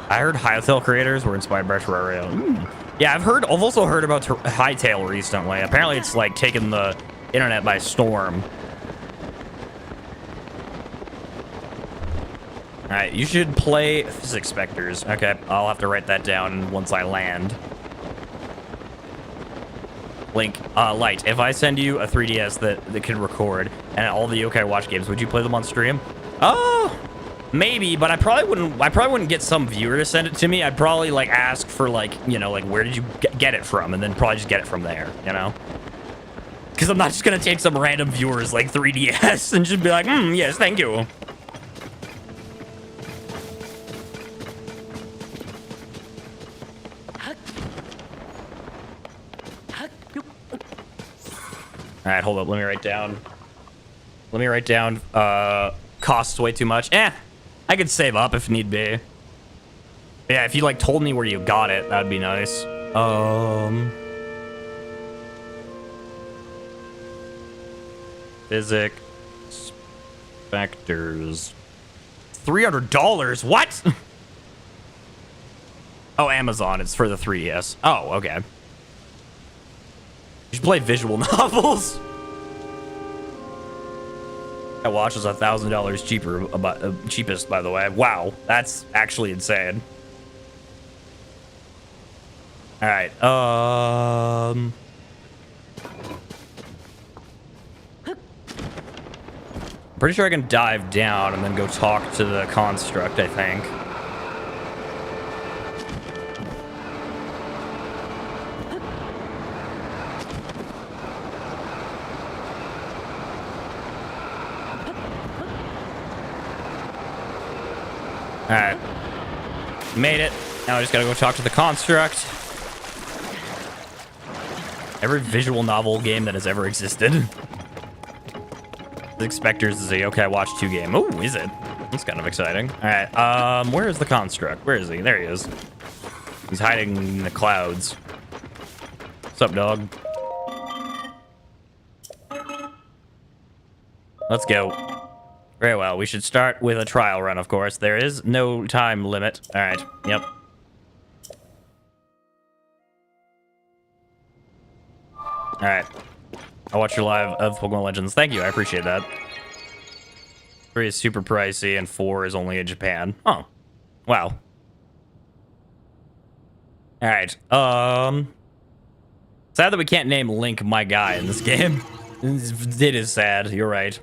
I heard Hytale creators were inspired by Terraria. Yeah, I've also heard about Hytale recently. Apparently, it's like taken the internet by storm. All right, you should play Physics Specters. Okay, I'll have to write that down once I land. Link, Light, if I send you a 3DS that can record and all the Yokai Watch games, would you play them on stream? Oh, maybe, but I probably wouldn't get some viewer to send it to me. I'd probably like ask for like, you know, like where did you get it from, and then probably just get it from there, you know? Because I'm not just gonna take some random viewers like 3DS and just be like, yes, thank you. All right, hold up. Let me write down Let me write down. Costs way too much. I could save up if need be. Yeah, if you like told me where you got it, that'd be nice. Physic Specters. $300. What? Oh, Amazon. It's for the 3DS. Oh, okay. You should play visual novels. That watch is $1,000 cheaper, cheapest, by the way. Wow, that's actually insane. All right. Pretty sure I can dive down and then go talk to the construct, I think. All right. Made it. Now I just gotta go talk to the construct. Every visual novel game that has ever existed. The Specters is a Yokai Watch 2 game. Oh, is it? That's kind of exciting. All right. Where is the construct? Where is he? There he is. He's hiding in the clouds. What's up, dog? Let's go. Very well. We should start with a trial run, of course. There is no time limit. All right. Yep. All right. I'll watch your live of Pokemon Legends. Thank you. I appreciate that. 3 is super pricey and 4 is only in Japan. Oh. Wow. All right. Sad that we can't name Link my guy in this game. It is sad. You're right.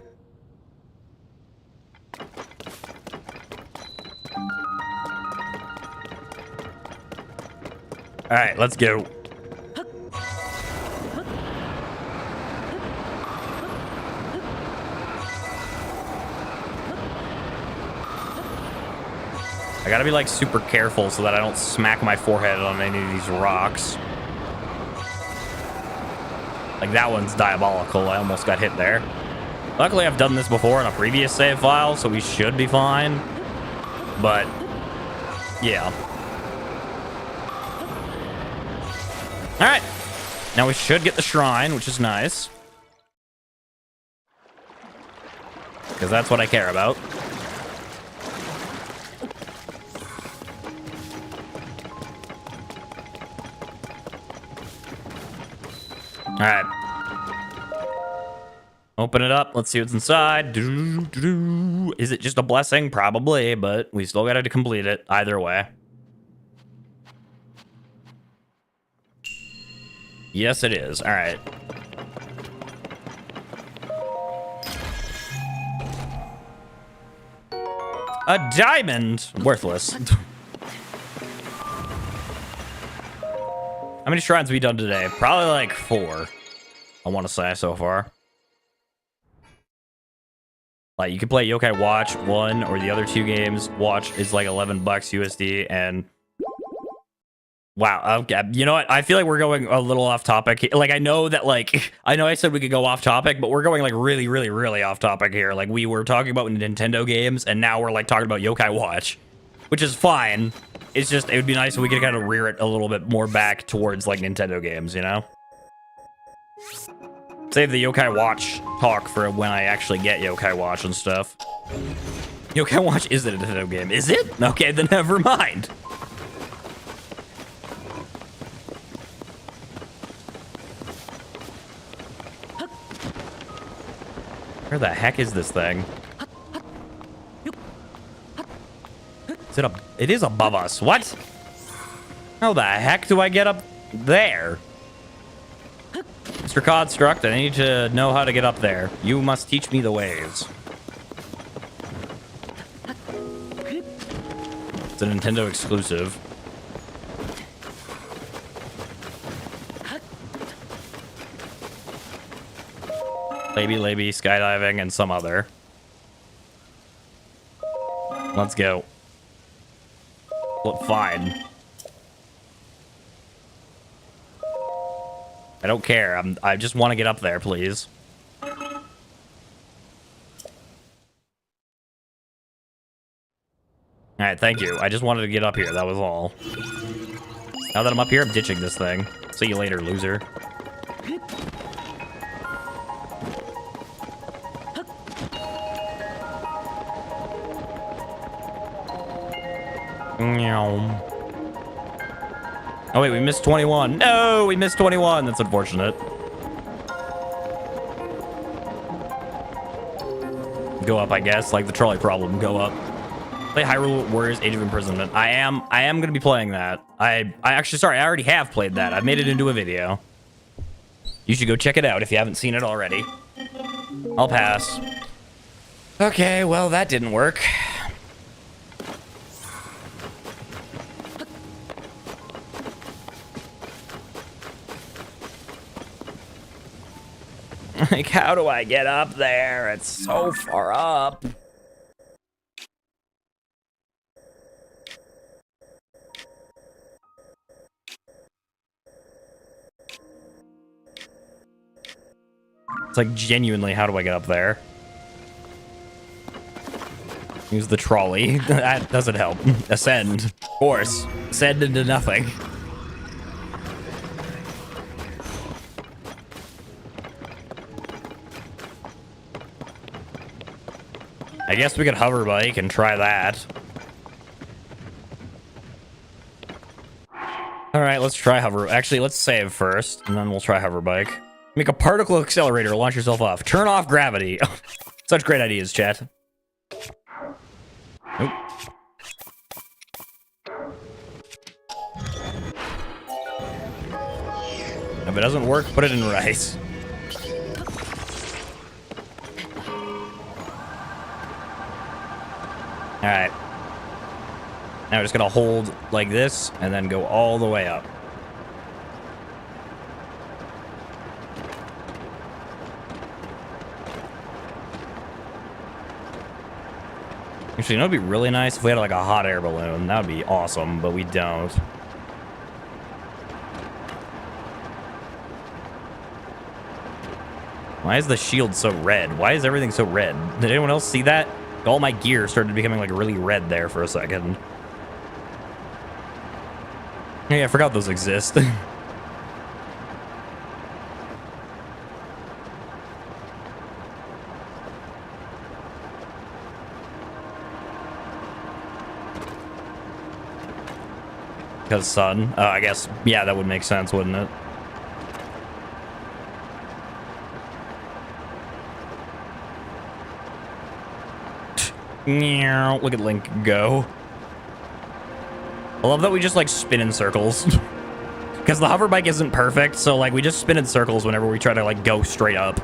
All right, let's go. I gotta be like super careful so that I don't smack my forehead on any of these rocks. Like that one's diabolical. I almost got hit there. Luckily, I've done this before in a previous save file, so we should be fine. But, yeah. All right. Now we should get the shrine, which is nice. Because that's what I care about. All right. Open it up. Let's see what's inside. Is it just a blessing? Probably, but we still got to complete it either way. Yes, it is. All right. A diamond. Worthless. How many shrines have we done today? Probably like 4. I want to say so far. Like you can play Yokai Watch 1 or the other 2 games. Watch is like $11 USD and wow. Okay. You know what? I feel like we're going a little off topic. Like I know that I know I said we could go off topic, but we're going like really, really, really off topic here. Like we were talking about Nintendo games and now we're like talking about Yokai Watch, which is fine. It's just, it would be nice if we could kind of rear it a little bit more back towards like Nintendo games, you know? Save the Yokai Watch talk for when I actually get Yokai Watch and stuff. Yokai Watch is a Nintendo game. Is it? Okay, then never mind. Where the heck is this thing? Is it up? It is above us. What? How the heck do I get up there? Mr. Construct, I need to know how to get up there. You must teach me the ways. It's a Nintendo exclusive. Labby, skydiving, and some other. Let's go. Look fine. I don't care. I just want to get up there, please. All right, thank you. I just wanted to get up here. That was all. Now that I'm up here, I'm ditching this thing. See you later, loser. Oh wait, we missed 21. No, we missed 21. That's unfortunate. Go up, I guess. Like the trolley problem. Go up. Play Hyrule Warriors Age of Imprisonment. I am gonna be playing that. I actually, sorry, I already have played that. I've made it into a video. You should go check it out if you haven't seen it already. I'll pass. Okay, well, that didn't work. Like, how do I get up there? It's so far up. It's like, genuinely, how do I get up there? Use the trolley. That doesn't help. Ascend. Of course. Ascend into nothing. I guess we could hover bike and try that. All right, let's try hover. Actually, let's save first, and then we'll try hover bike. Make a particle accelerator. Launch yourself off. Turn off gravity. Such great ideas, chat. Nope. If it doesn't work, put it in rice. All right. Now we're just gonna hold like this and then go all the way up. Actually, you know, it'd be really nice if we had like a hot air balloon. That would be awesome, but we don't. Why is the shield so red? Why is everything so red? Did anyone else see that? All my gear started becoming like really red there for a second. Yeah, I forgot those exist. Because sun. I guess, yeah, that would make sense, wouldn't it? Look at Link go. I love that we just like spin in circles. Because the hover bike isn't perfect, so like we just spin in circles whenever we try to like go straight up.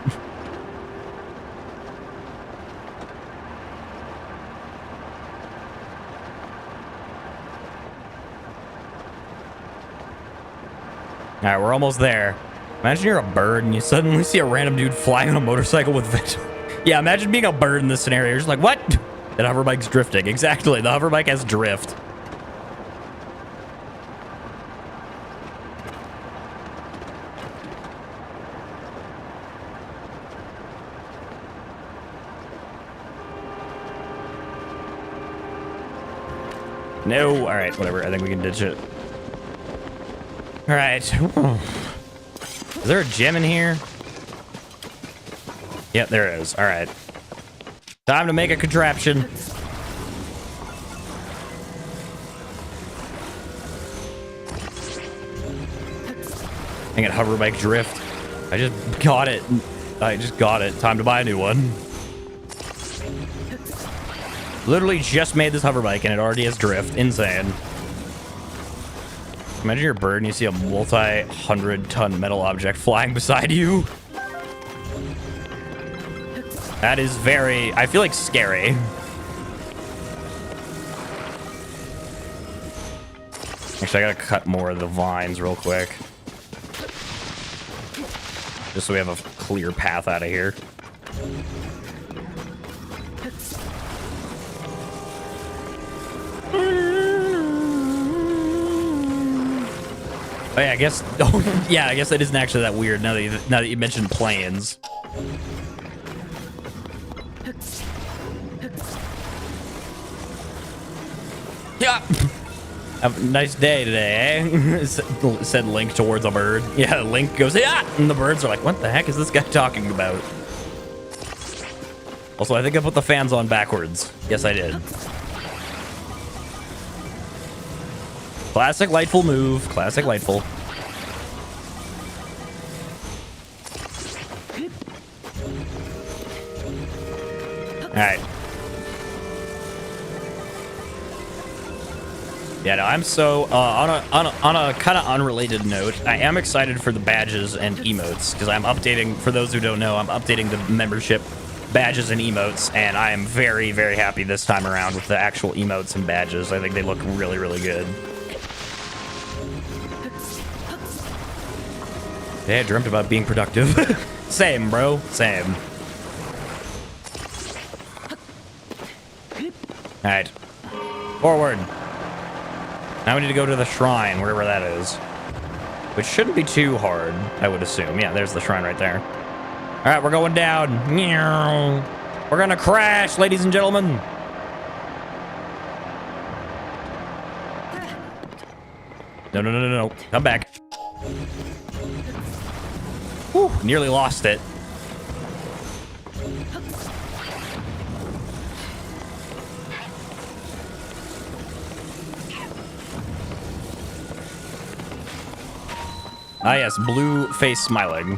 Alright, we're almost there. Imagine you're a bird and you suddenly see a random dude flying on a motorcycle with Vit. Yeah, imagine being a bird in this scenario. You're just like, what? That hover bike's drifting. Exactly. The hover bike has drift. No. All right, whatever. I think we can ditch it. All right. Is there a gem in here? Yep, there is. All right. Time to make a contraption. I got hover bike drift. I just got it. Time to buy a new one. Literally just made this hover bike and it already has drift. Insane. Imagine you're a bird and you see a multi-100-ton metal object flying beside you. That is very, I feel like, scary. Actually, I gotta cut more of the vines real quick. Just so we have a clear path out of here. Oh yeah, I guess. Oh yeah, I guess that isn't actually that weird. Now that you mentioned planes. Yeah. Have a nice day today, eh? Said Link towards a bird. Yeah, Link goes, yeah! And the birds are like, what the heck is this guy talking about? Also, I think I put the fans on backwards. Yes, I did. Classic Lightfull move. Classic Lightfull. Alright. Yeah, no, I'm so on a kind of unrelated note. I am excited for the badges and emotes because I'm updating. For those who don't know, I'm updating the membership badges and emotes, and I am very, very happy this time around with the actual emotes and badges. I think they look really, really good. Yeah, I dreamt about being productive. Same, bro. Same. All right, forward. Now we need to go to the shrine, wherever that is. Which shouldn't be too hard, I would assume. Yeah, there's the shrine right there. All right, we're going down. We're gonna crash, ladies and gentlemen. No, no, no, no, no. Come back. Whew, nearly lost it. Ah, yes, blue face smiling.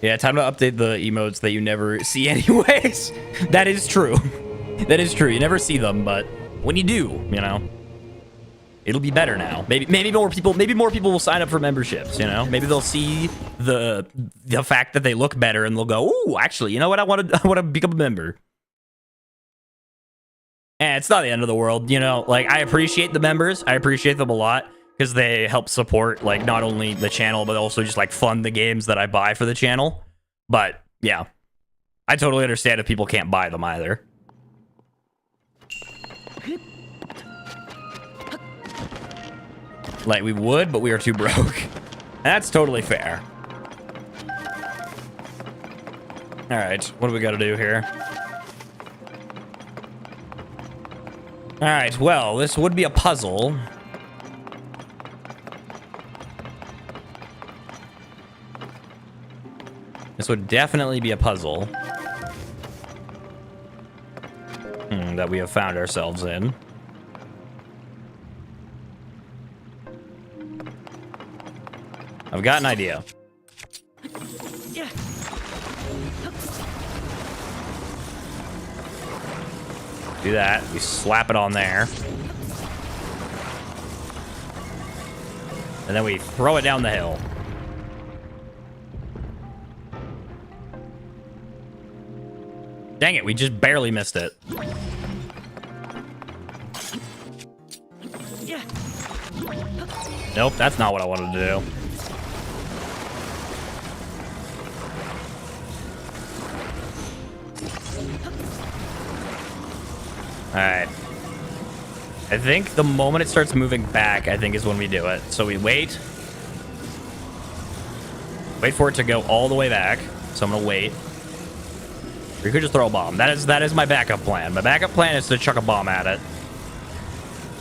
Yeah, time to update the emotes that you never see anyways. That is true. That is true. You never see them, but when you do, you know, it'll be better now. Maybe more people will sign up for memberships, you know? Maybe they'll see the fact that they look better and they'll go, "Ooh, actually, you know what? I want to become a member." And it's not the end of the world, you know? Like, I appreciate the members. I appreciate them a lot because they help support, like, not only the channel, but also just, like, fund the games that I buy for the channel. But, yeah. I totally understand if people can't buy them either. Like, we would, but we are too broke. That's totally fair. All right, what do we got to do here? All right, well, this would be a puzzle. This would definitely be a puzzle. That we have found ourselves in. I've got an idea. Do that. We slap it on there. And then we throw it down the hill. Dang it, we just barely missed it. Nope, that's not what I wanted to do. Alright. I think the moment it starts moving back, I think is when we do it. So we wait. Wait for it to go all the way back. So I'm gonna wait. We could just throw a bomb. That is my backup plan. My backup plan is to chuck a bomb at it.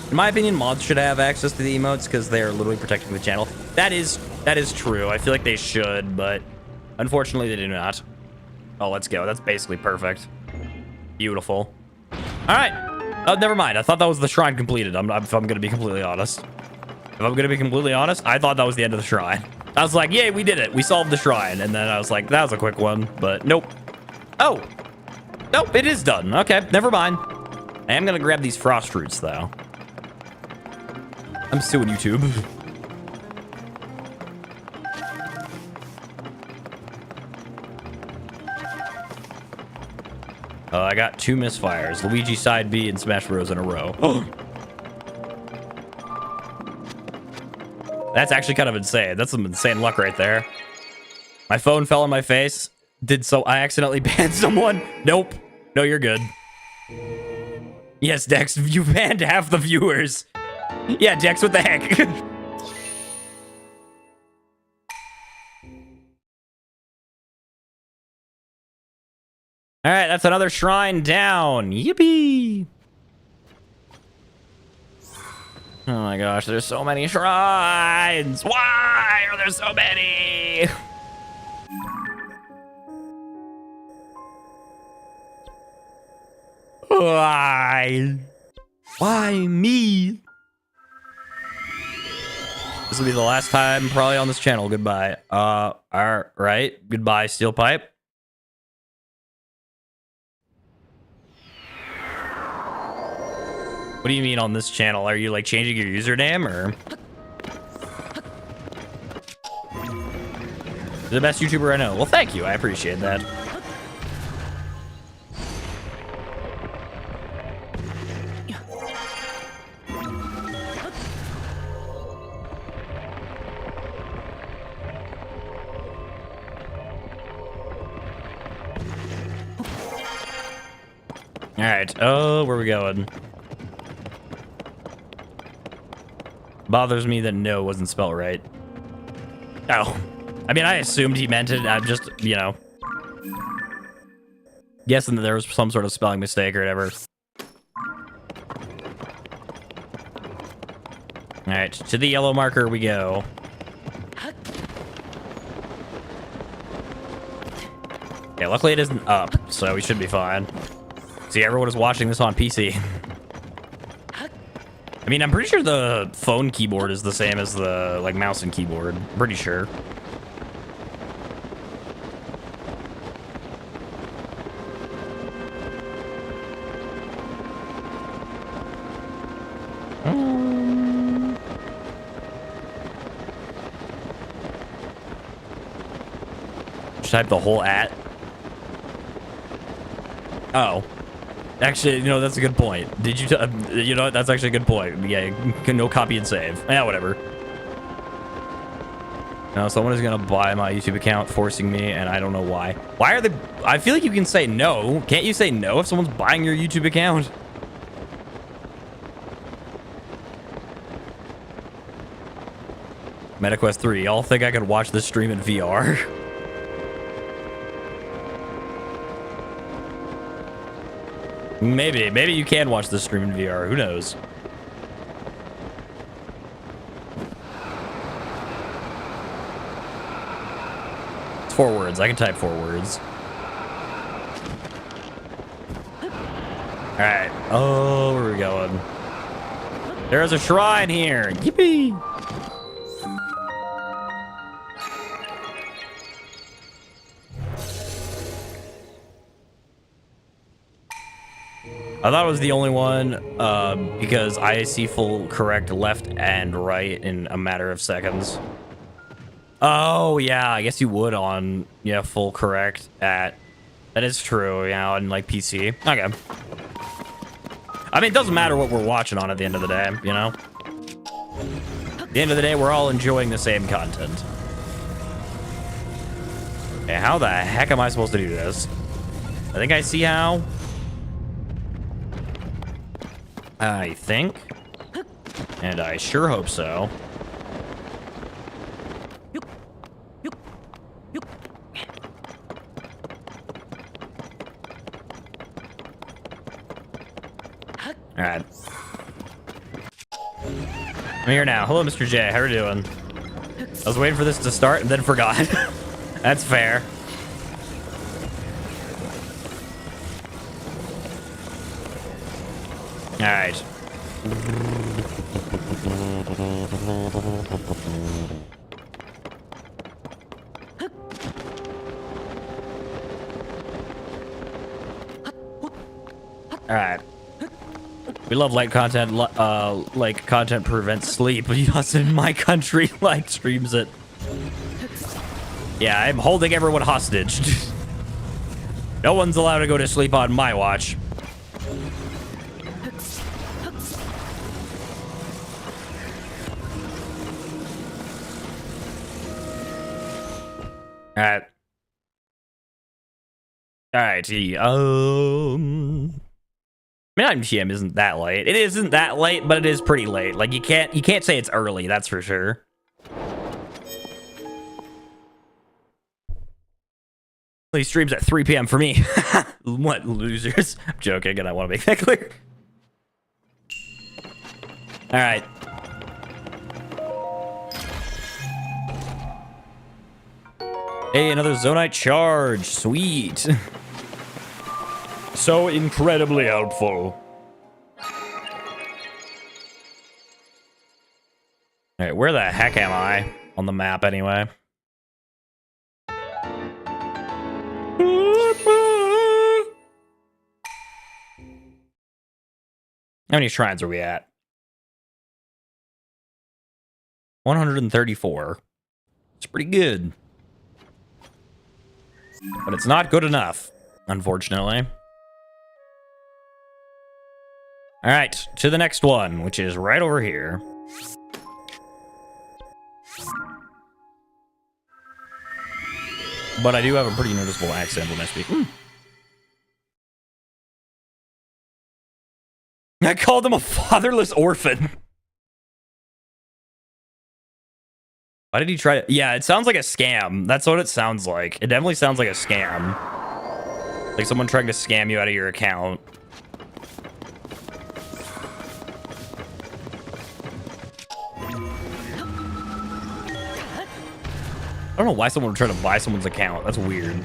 In my opinion, mods should have access to the emotes because they're literally protecting the channel. That is true. I feel like they should, but unfortunately they do not. Oh, let's go. That's basically perfect. Beautiful. All right. Oh, never mind. I thought that was the shrine completed. If I'm gonna be completely honest. If I'm gonna be completely honest, I thought that was the end of the shrine. I was like, yay, we did it. We solved the shrine. And then I was like, that was a quick one, but nope. Oh, nope, it is done. Okay, never mind. I am gonna grab these frost roots though. I'm suing YouTube. I got 2 misfires. Luigi side B and Smash Bros in a row. That's actually kind of insane. That's some insane luck right there. My phone fell on my face. I accidentally banned someone? Nope. No, you're good. Yes, Dex, you banned half the viewers. Yeah, Dex, what the heck? All right, that's another shrine down. Yippee! Oh my gosh, there's so many shrines. Why are there so many? Why? Why me? This will be the last time probably on this channel. Goodbye. All right. Goodbye, Steel Pipe. What do you mean on this channel? Are you like changing your username or? You're the best YouTuber I know. Well, thank you. I appreciate that. All right. Oh, where are we going? Bothers me that no wasn't spelled right. Oh. I mean, I assumed he meant it. I'm just, you know, guessing that there was some sort of spelling mistake or whatever. All right. To the yellow marker we go. Yeah, luckily it isn't up, so we should be fine. See, everyone is watching this on PC. I mean, I'm pretty sure the phone keyboard is the same as the, like, mouse and keyboard. I'm pretty sure. Just type the whole at. Oh. Actually, you know, that's a good point. Did you, you know, that's actually a good point. Yeah, no copy and save. Yeah, whatever. No, someone is gonna buy my YouTube account, forcing me, and I don't know why. Why are they? I feel like you can say no. Can't you say no if someone's buying your YouTube account? MetaQuest 3. Y'all think I could watch this stream in VR? Maybe you can watch this stream in VR. Who knows? It's 4 words. I can type 4 words. All right. Oh, where are we going? There's a shrine here. Yippee! I thought it was the only one because I see full correct left and right in a matter of seconds. Oh, yeah, I guess you would on, yeah, full correct at... That is true, yeah, on, like, PC. Okay. I mean, it doesn't matter what we're watching on at the end of the day, you know? At the end of the day, we're all enjoying the same content. Okay, how the heck am I supposed to do this? I think I see how. I think. And I sure hope so. All right. I'm here now. Hello, Mr. J. How are you doing? I was waiting for this to start and then forgot. That's fair. All right. All right. We love light content. Like content prevents sleep. Us in my country live streams it. Yeah, I'm holding everyone hostage. No one's allowed to go to sleep on my watch. All right. All right. Midnight PM isn't that late. It isn't that late, but it is pretty late. Like you can't say it's early. That's for sure. He streams at 3 p.m. for me. What, losers? I'm joking, and I want to make that clear. All right. Hey, another Zonai charge. Sweet. So incredibly helpful. All right, where the heck am I on the map anyway? How many shrines are we at? 134. It's pretty good. But it's not good enough, unfortunately. All right, to the next one, which is right over here. But I do have a pretty noticeable accent when I speak. I called him a fatherless orphan. Why did he try to? Yeah, it sounds like a scam. That's what it sounds like. It definitely sounds like a scam. Like someone trying to scam you out of your account. I don't know why someone would try to buy someone's account. That's weird.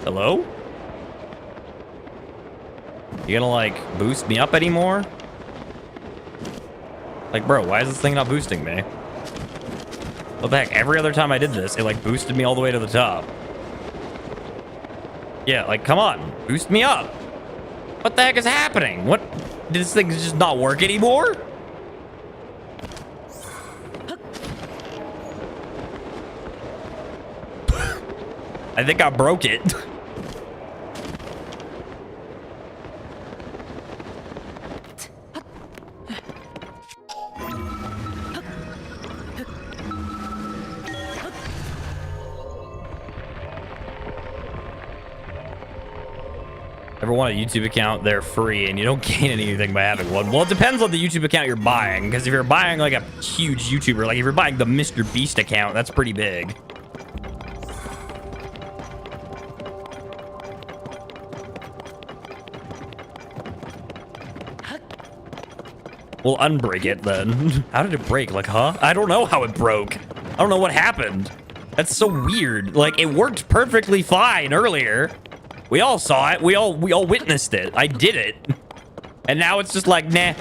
Hello? You gonna, like, boost me up anymore? Like, bro, why is this thing not boosting me? What the heck? Every other time I did this, it, like, boosted me all the way to the top. Yeah, like, come on. Boost me up. What the heck is happening? What? Did this thing just not work anymore? I think I broke it. Ever want a YouTube account? They're free and you don't gain anything by having one. Well, it depends on the YouTube account you're buying, because if you're buying like a huge YouTuber, like if you're buying the Mr. Beast account, that's pretty big. We'll unbreak it then. How did it break? Like, huh? I don't know how it broke. I don't know what happened. That's so weird. Like, it worked perfectly fine earlier. We all saw it. We all witnessed it. I did it. And now it's just like, nah.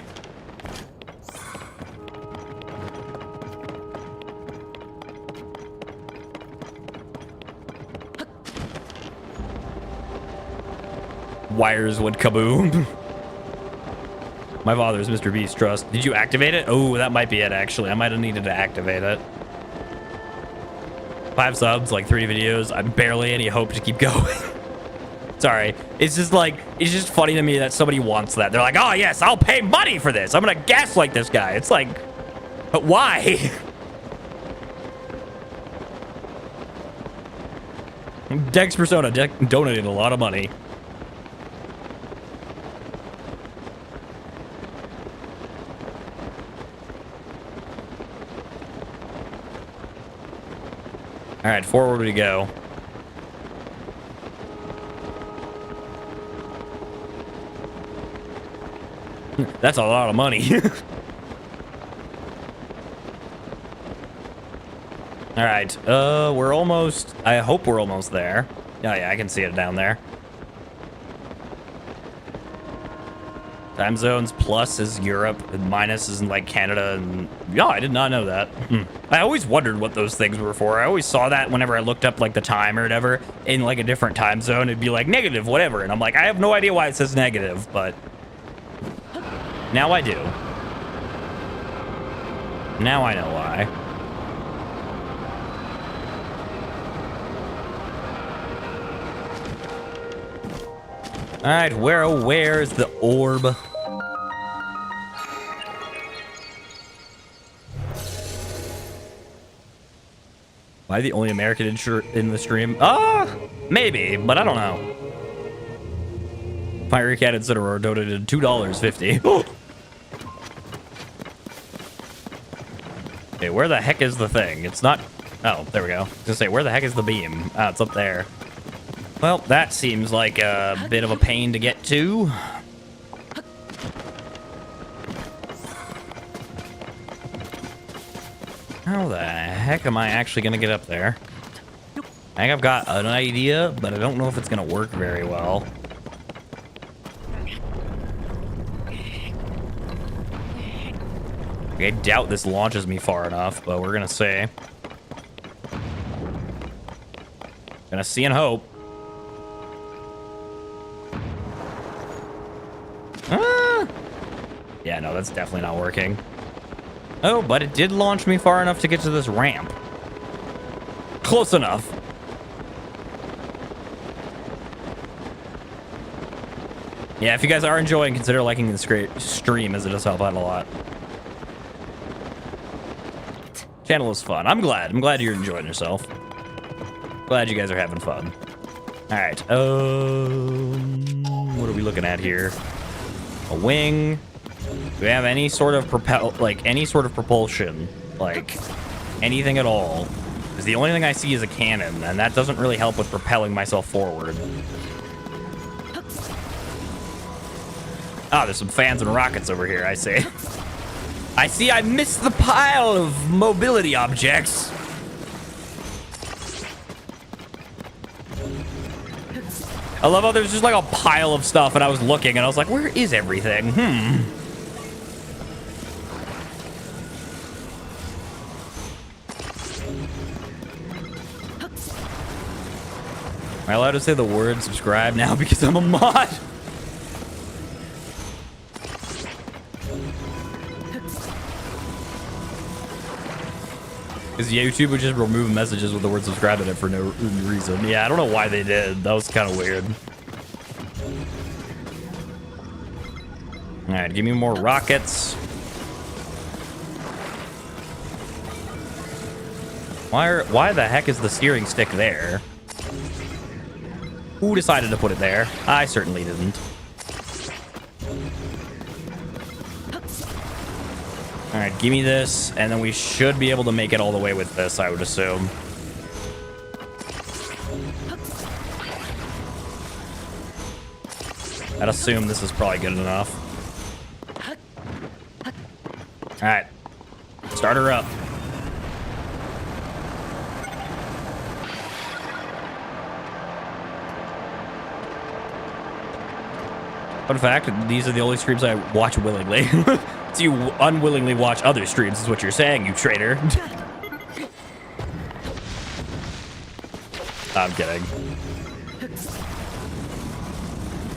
Wires went kaboom. My father's Mr. Beast trust. Did you activate it? Oh, that might be it, actually. I might have needed to activate it. 5 subs, like 3 videos. I'm barely any hope to keep going. Sorry. It's just like, it's just funny to me that somebody wants that. They're like, oh, yes, I'll pay money for this. I'm going to gaslight this guy. It's like, but why? Dex Persona donated a lot of money. All right, forward we go. That's a lot of money. All right, we're almost, I hope we're almost there. Oh yeah, I can see it down there. Time zones, plus is Europe, and minus is in like Canada, and yeah, I did not know that. I always wondered what those things were for. I always saw that whenever I looked up like the time or whatever in like a different time zone, it'd be like negative whatever, and I'm like, I have no idea why it says negative, but now I do. Now I know why. All right, where's the orb? Am I the only American in the stream? Maybe, but I don't know. Fiery Cat and Cinnamon donated $2.50. Wait, where the heck is the thing? It's not... Oh, there we go. I was gonna say, where the heck is the beam? Oh, it's up there. Well, that seems like a bit of a pain to get to. How the heck am I actually gonna get up there? I think I've got an idea, but I don't know if it's gonna work very well. I doubt this launches me far enough, but we're gonna see. Gonna see and hope. Ah! Yeah, no, that's definitely not working. Oh, but it did launch me far enough to get to this ramp. Close enough. Yeah, if you guys are enjoying, consider liking this great stream, as it does help out a lot. Channel is fun. I'm glad. I'm glad you're enjoying yourself. Glad you guys are having fun. All right. What are we looking at here? A wing. Do we have any sort of propulsion? Like anything at all? Because the only thing I see is a cannon, and that doesn't really help with propelling myself forward. Oh, there's some fans and rockets over here, I see. I missed the pile of mobility objects. I love how there's just like a pile of stuff, and I was looking, and I was like, where is everything? Am I allowed to say the word subscribe now because I'm a mod? Because YouTube would just remove messages with the word subscribe in it for no reason. Yeah, I don't know why they did. That was kind of weird. All right, give me more rockets. Why the heck is the steering stick there? Who decided to put it there? I certainly didn't. All right, give me this, and then we should be able to make it all the way with this, I would assume. I'd assume this is probably good enough. All right, start her up. Fun fact, these are the only streams I watch willingly. So you unwillingly watch other streams is what you're saying, you traitor. I'm kidding.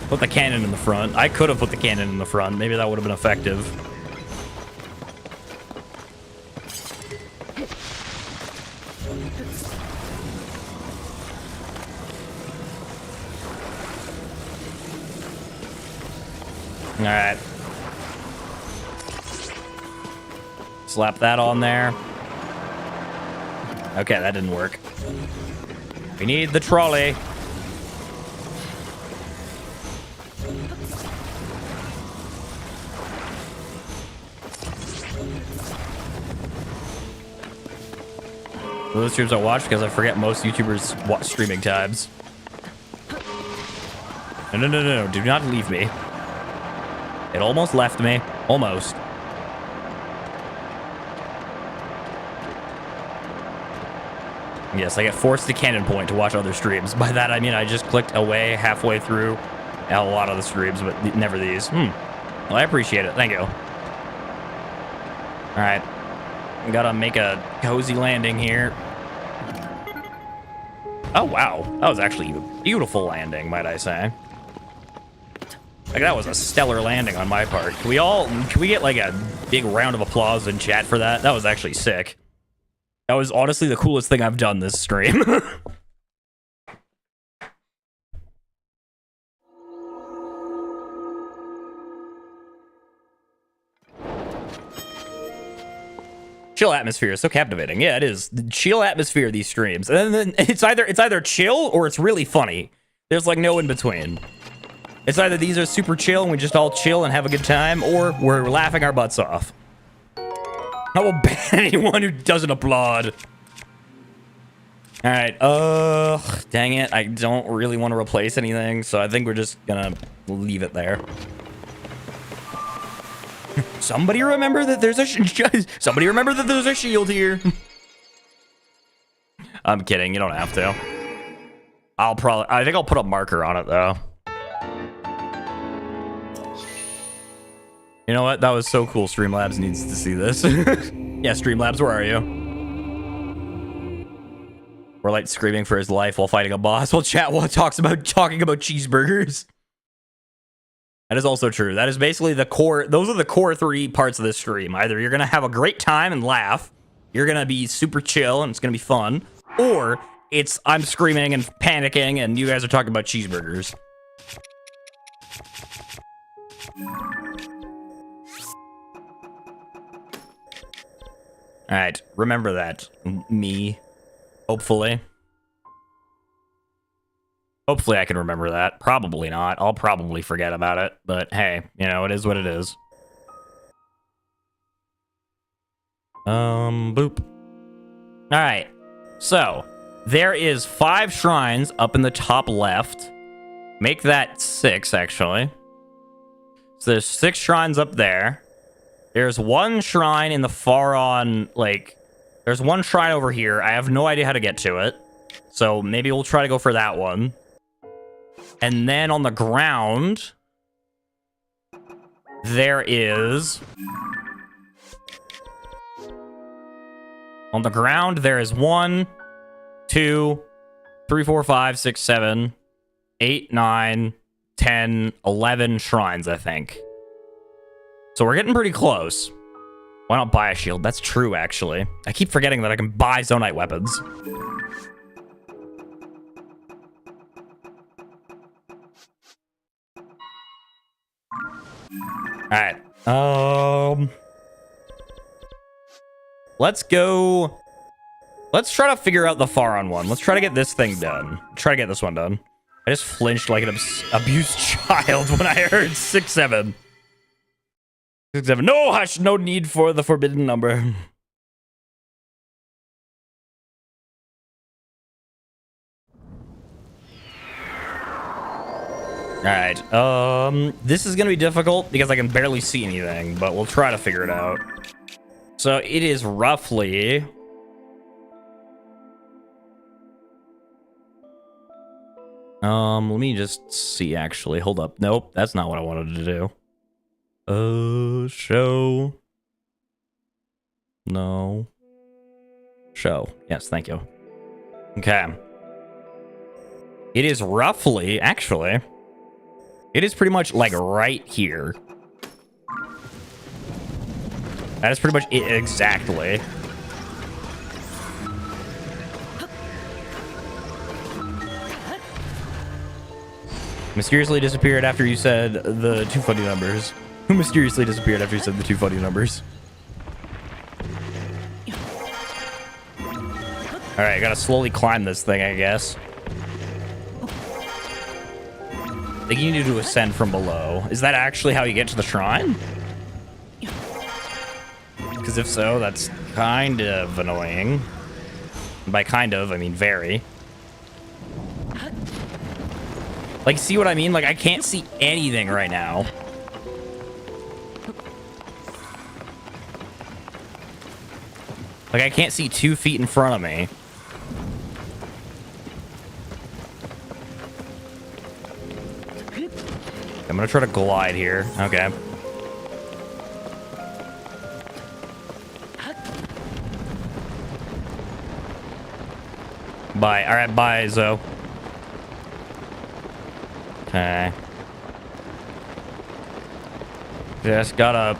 Put the cannon in the front. I could have put the cannon in the front. Maybe that would have been effective. All right. Slap that on there. Okay, that didn't work. We need the trolley. Those streams I watch because I forget most YouTubers watch streaming times. No. Do not leave me. It almost left me. Almost. Yes, I get forced to cannon point to watch other streams. By that, I mean I just clicked away halfway through a lot of the streams, but never these. Well, I appreciate it. Thank you. All right. Gotta make a cozy landing here. Oh, wow. That was actually a beautiful landing, might I say. Like, that was a stellar landing on my part. Can we get like a big round of applause in chat for that? That was actually sick. That was honestly the coolest thing I've done this stream. Chill atmosphere is so captivating. Yeah, it is. The chill atmosphere of these streams. And then it's either chill or it's really funny. There's like no in between. It's either these are super chill and we just all chill and have a good time, or we're laughing our butts off. I will ban anyone who doesn't applaud. All right. Dang it. I don't really want to replace anything, so I think we're just gonna leave it there. Somebody remember that there's a somebody remember that there's a shield here. I'm kidding. You don't have to. I think I'll put a marker on it though. You know what? That was so cool. Streamlabs needs to see this. Yeah, Streamlabs, where are you? We're like screaming for his life while fighting a boss. While chat talking about cheeseburgers. That is also true. That is basically the core. Those are the core 3 parts of this stream. Either you're gonna have a great time and laugh, you're gonna be super chill and it's gonna be fun, or it's I'm screaming and panicking and you guys are talking about cheeseburgers. All right, remember that. Me. Hopefully. Hopefully I can remember that. Probably not. I'll probably forget about it. But hey, you know, it is what it is. Boop. Alright. So, there is 5 shrines up in the top left. Make that 6, actually. So there's 6 shrines up there. There's 1 shrine in the far on, like... There's 1 shrine over here. I have no idea how to get to it. So maybe we'll try to go for that one. And then on the ground, there is... On the ground, there is 1, 2, 3, 4, 5, 6, 7, 8, 9, 10, 11 shrines, I think. So we're getting pretty close. Why not buy a shield? That's true, actually. I keep forgetting that I can buy Zonai weapons. Alright. Let's go. Let's try to figure out the Faron one. Let's try to get this thing done. Try to get this one done. I just flinched like an abused child when I heard 6-7. 6-7. No, hush! No need for the forbidden number. Alright, this is gonna be difficult because I can barely see anything, but we'll try to figure it out. So it is roughly... let me just see, actually. Hold up. Nope, that's not what I wanted to do. Show. No. Show. Yes, thank you. Okay. It is roughly, actually, it is pretty much like right here. That is pretty much it exactly. Mysteriously disappeared after you said the 2 funny numbers. Who mysteriously disappeared after you said the 2 funny numbers? Alright, I gotta slowly climb this thing, I guess. I think you need to ascend from below. Is that actually how you get to the shrine? Because if so, that's kind of annoying. And by kind of, I mean very. Like, see what I mean? Like, I can't see anything right now. Like, I can't see 2 feet in front of me. I'm gonna try to glide here. Okay. Bye. All right, bye, Zo. Okay. Just gotta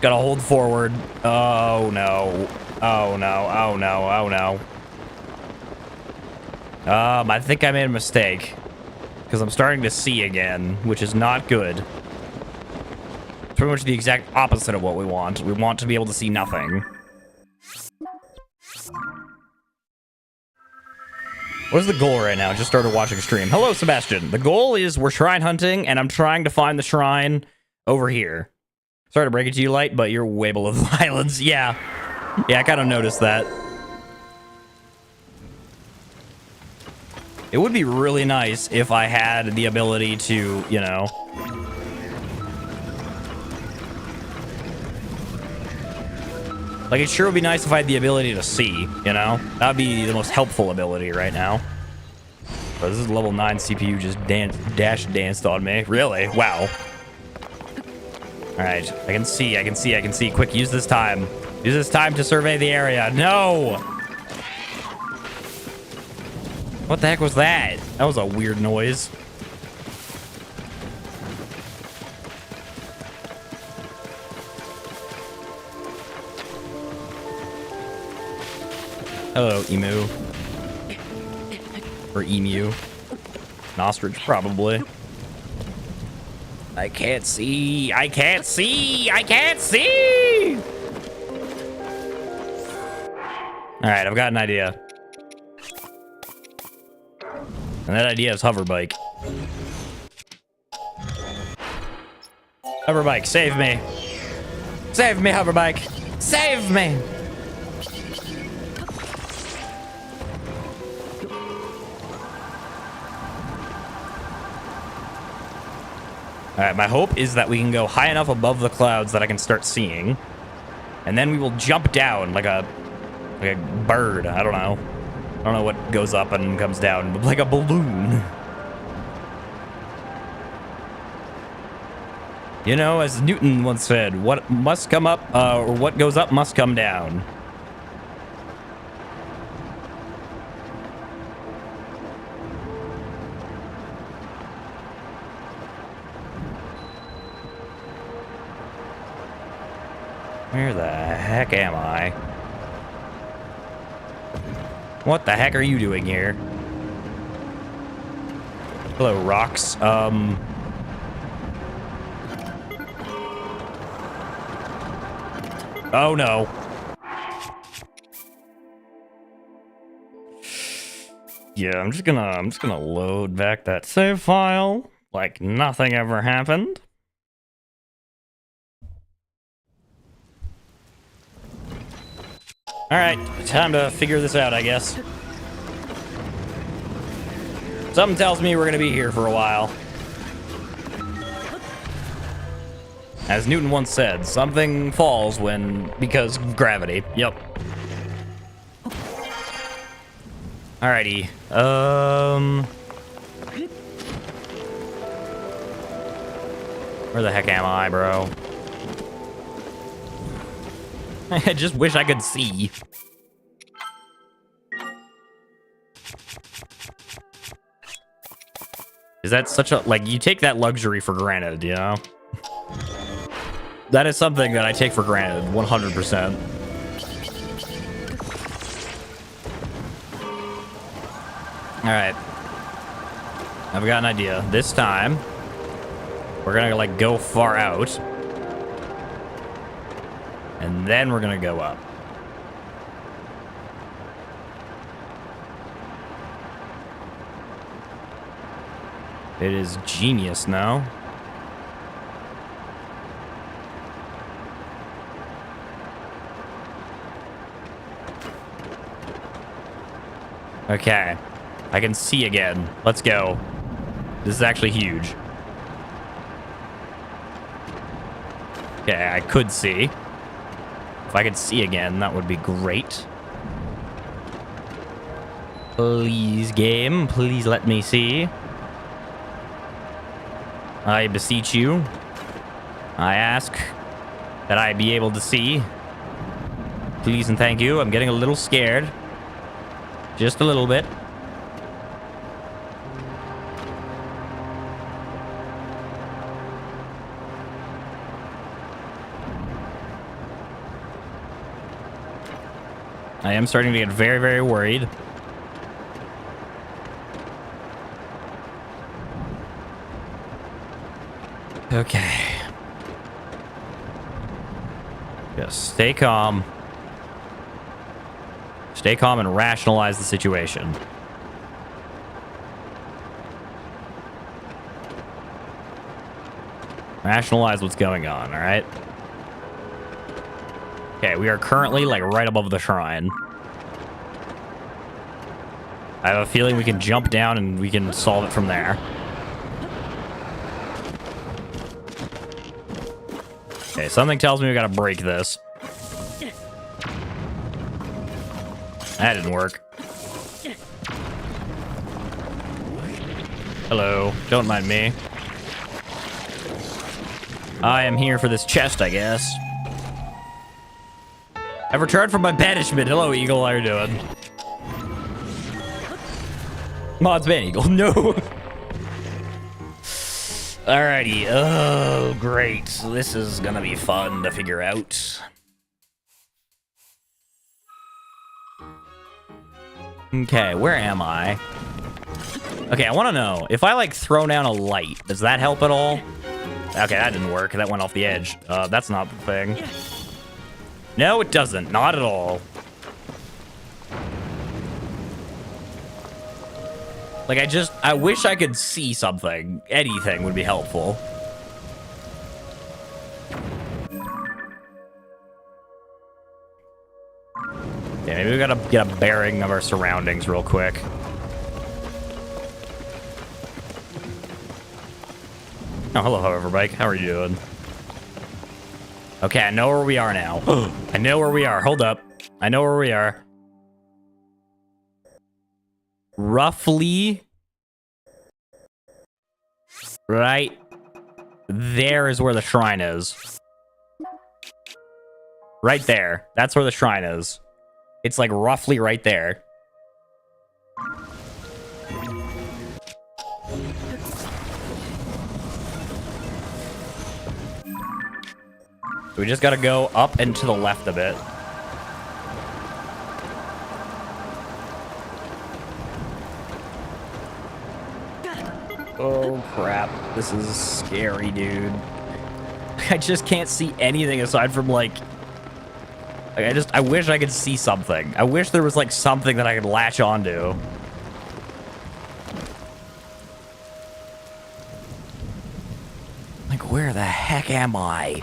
hold forward. Oh no. Oh no. Oh no. Oh no. I think I made a mistake. Because I'm starting to see again, which is not good. It's pretty much the exact opposite of what we want. We want to be able to see nothing. What is the goal right now? Just started watching a stream. Hello, Sebastian. The goal is we're shrine hunting, and I'm trying to find the shrine over here. Sorry to break it to you, Light, but you're way below the islands. Yeah. Yeah, I kind of noticed that. It would be really nice if I had the ability to, you know... Like, it sure would be nice if I had the ability to see, you know? That would be the most helpful ability right now. But this is level 9 CPU just danced on me. Really? Wow. Alright, I can see. Quick, use this time. Use this time to survey the area. No! What the heck was that? That was a weird noise. Hello, emu. Or emu. An ostrich, probably. I can't see. I can't see. I can't see. All right, I've got an idea. And that idea is hover bike. Hover bike, save me. Save me, hover bike. Save me. All right, my hope is that we can go high enough above the clouds that I can start seeing. And then we will jump down like a bird. I don't know. I don't know what goes up and comes down, like a balloon. You know, as Newton once said, what must come up, or what goes up must come down. Where the heck am I? What the heck are you doing here? Hello, rocks. Oh no. Yeah, I'm just gonna load back that save file like nothing ever happened. All right, time to figure this out, I guess. Something tells me we're gonna be here for a while. As Newton once said, something falls because of gravity. Yep. Alrighty. Where the heck am I, bro? I just wish I could see. Is that such a, like, you take that luxury for granted, you know? That is something that I take for granted, 100%. Alright. I've got an idea. This time, we're gonna, like, go far out. And then we're gonna go up. It is genius now. Okay. I can see again. Let's go. This is actually huge. Okay, I could see. If I could see again, that would be great. Please, game, please let me see. I beseech you. I ask that I be able to see. Please and thank you. I'm getting a little scared. Just a little bit. I am starting to get very, very worried. Okay. Just stay calm. Stay calm and rationalize the situation. Rationalize what's going on, all right? Okay, we are currently like right above the shrine. I have a feeling we can jump down and we can solve it from there. Okay, something tells me we gotta break this. That didn't work. Hello, don't mind me. I am here for this chest, I guess. I've returned from my banishment. Hello, Eagle. How are you doing? Mods ban Eagle. No. Alrighty. Oh, great. This is gonna be fun to figure out. Okay, where am I? Okay, I want to know. If I, like, throw down a light, does that help at all? Okay, that didn't work. That went off the edge. That's not the thing. No, it doesn't. Not at all. Like, I wish I could see something. Anything would be helpful. Yeah, maybe we gotta get a bearing of our surroundings real quick. Oh, hello, hoverbike. How are you doing? Okay, I know where we are now. I know where we are. Hold up. I know where we are. Roughly right there is where the shrine is. Right there. That's where the shrine is. It's like roughly right there. We just gotta go up and to the left a bit. Oh crap, this is scary, dude. I just can't see anything aside from like I wish I could see something. I wish there was like something that I could latch onto. Like, where the heck am I?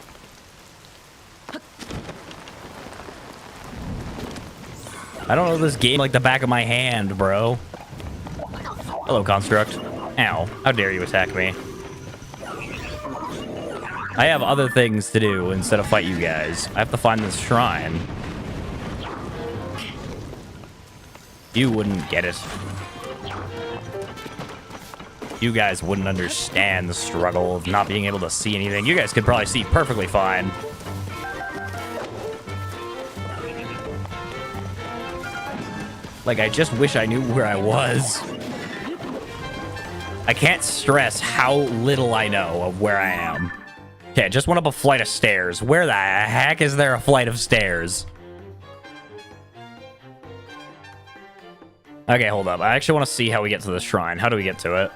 I don't know this game like the back of my hand, bro. Hello, Construct. Ow. How dare you attack me? I have other things to do instead of fight you guys. I have to find this shrine. You wouldn't get it. You guys wouldn't understand the struggle of not being able to see anything. You guys could probably see perfectly fine. Like, I just wish I knew where I was. I can't stress how little I know of where I am. Okay, I just went up a flight of stairs. Where the heck is there a flight of stairs? Okay, hold up. I actually want to see how we get to this shrine. How do we get to it?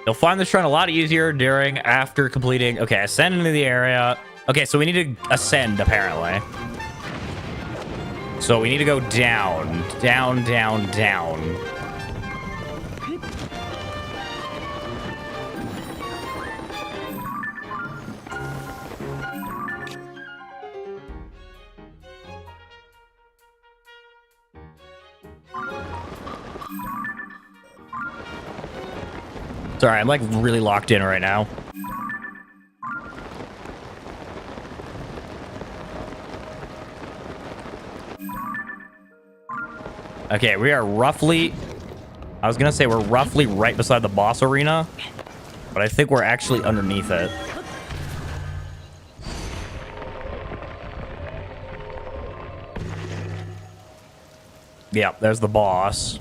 You'll find the shrine a lot easier after completing... Okay, ascend into the area. Okay, so we need to ascend, apparently. So we need to go down. Down, down, down. Sorry, I'm like really locked in right now. Okay, we are roughly... I was gonna say we're roughly right beside the boss arena, but I think we're actually underneath it. Yeah, there's the boss.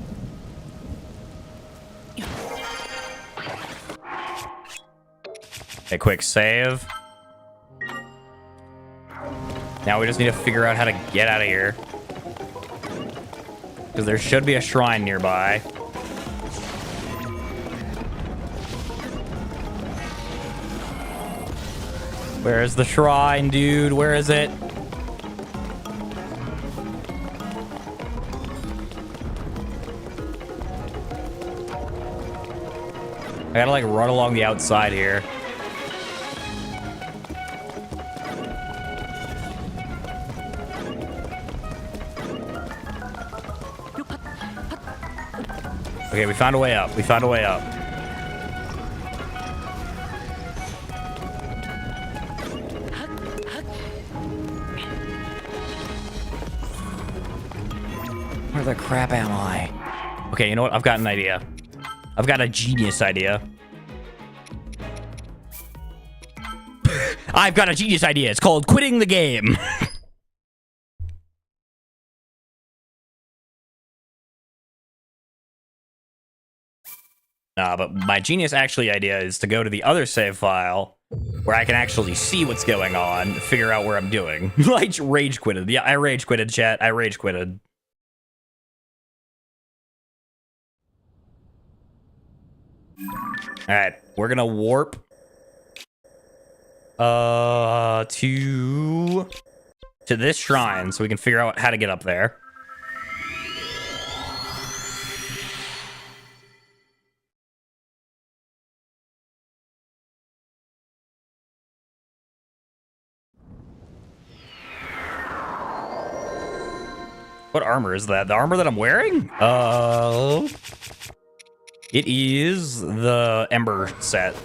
Okay, quick save. Now we just need to figure out how to get out of here. Because there should be a shrine nearby. Where is the shrine, dude? Where is it? I gotta like run along the outside here. Okay, we found a way up. We found a way up. Where the crap am I? Okay, you know what? I've got an idea. I've got a genius idea. I've got a genius idea. It's called quitting the game. But my genius idea is to go to the other save file where I can actually see what's going on, figure out where I'm doing. I rage quitted. Yeah, I rage quitted, chat. I rage quitted. All right, we're gonna warp to this shrine so we can figure out how to get up there. What armor is that? The armor that I'm wearing? It is the Ember set.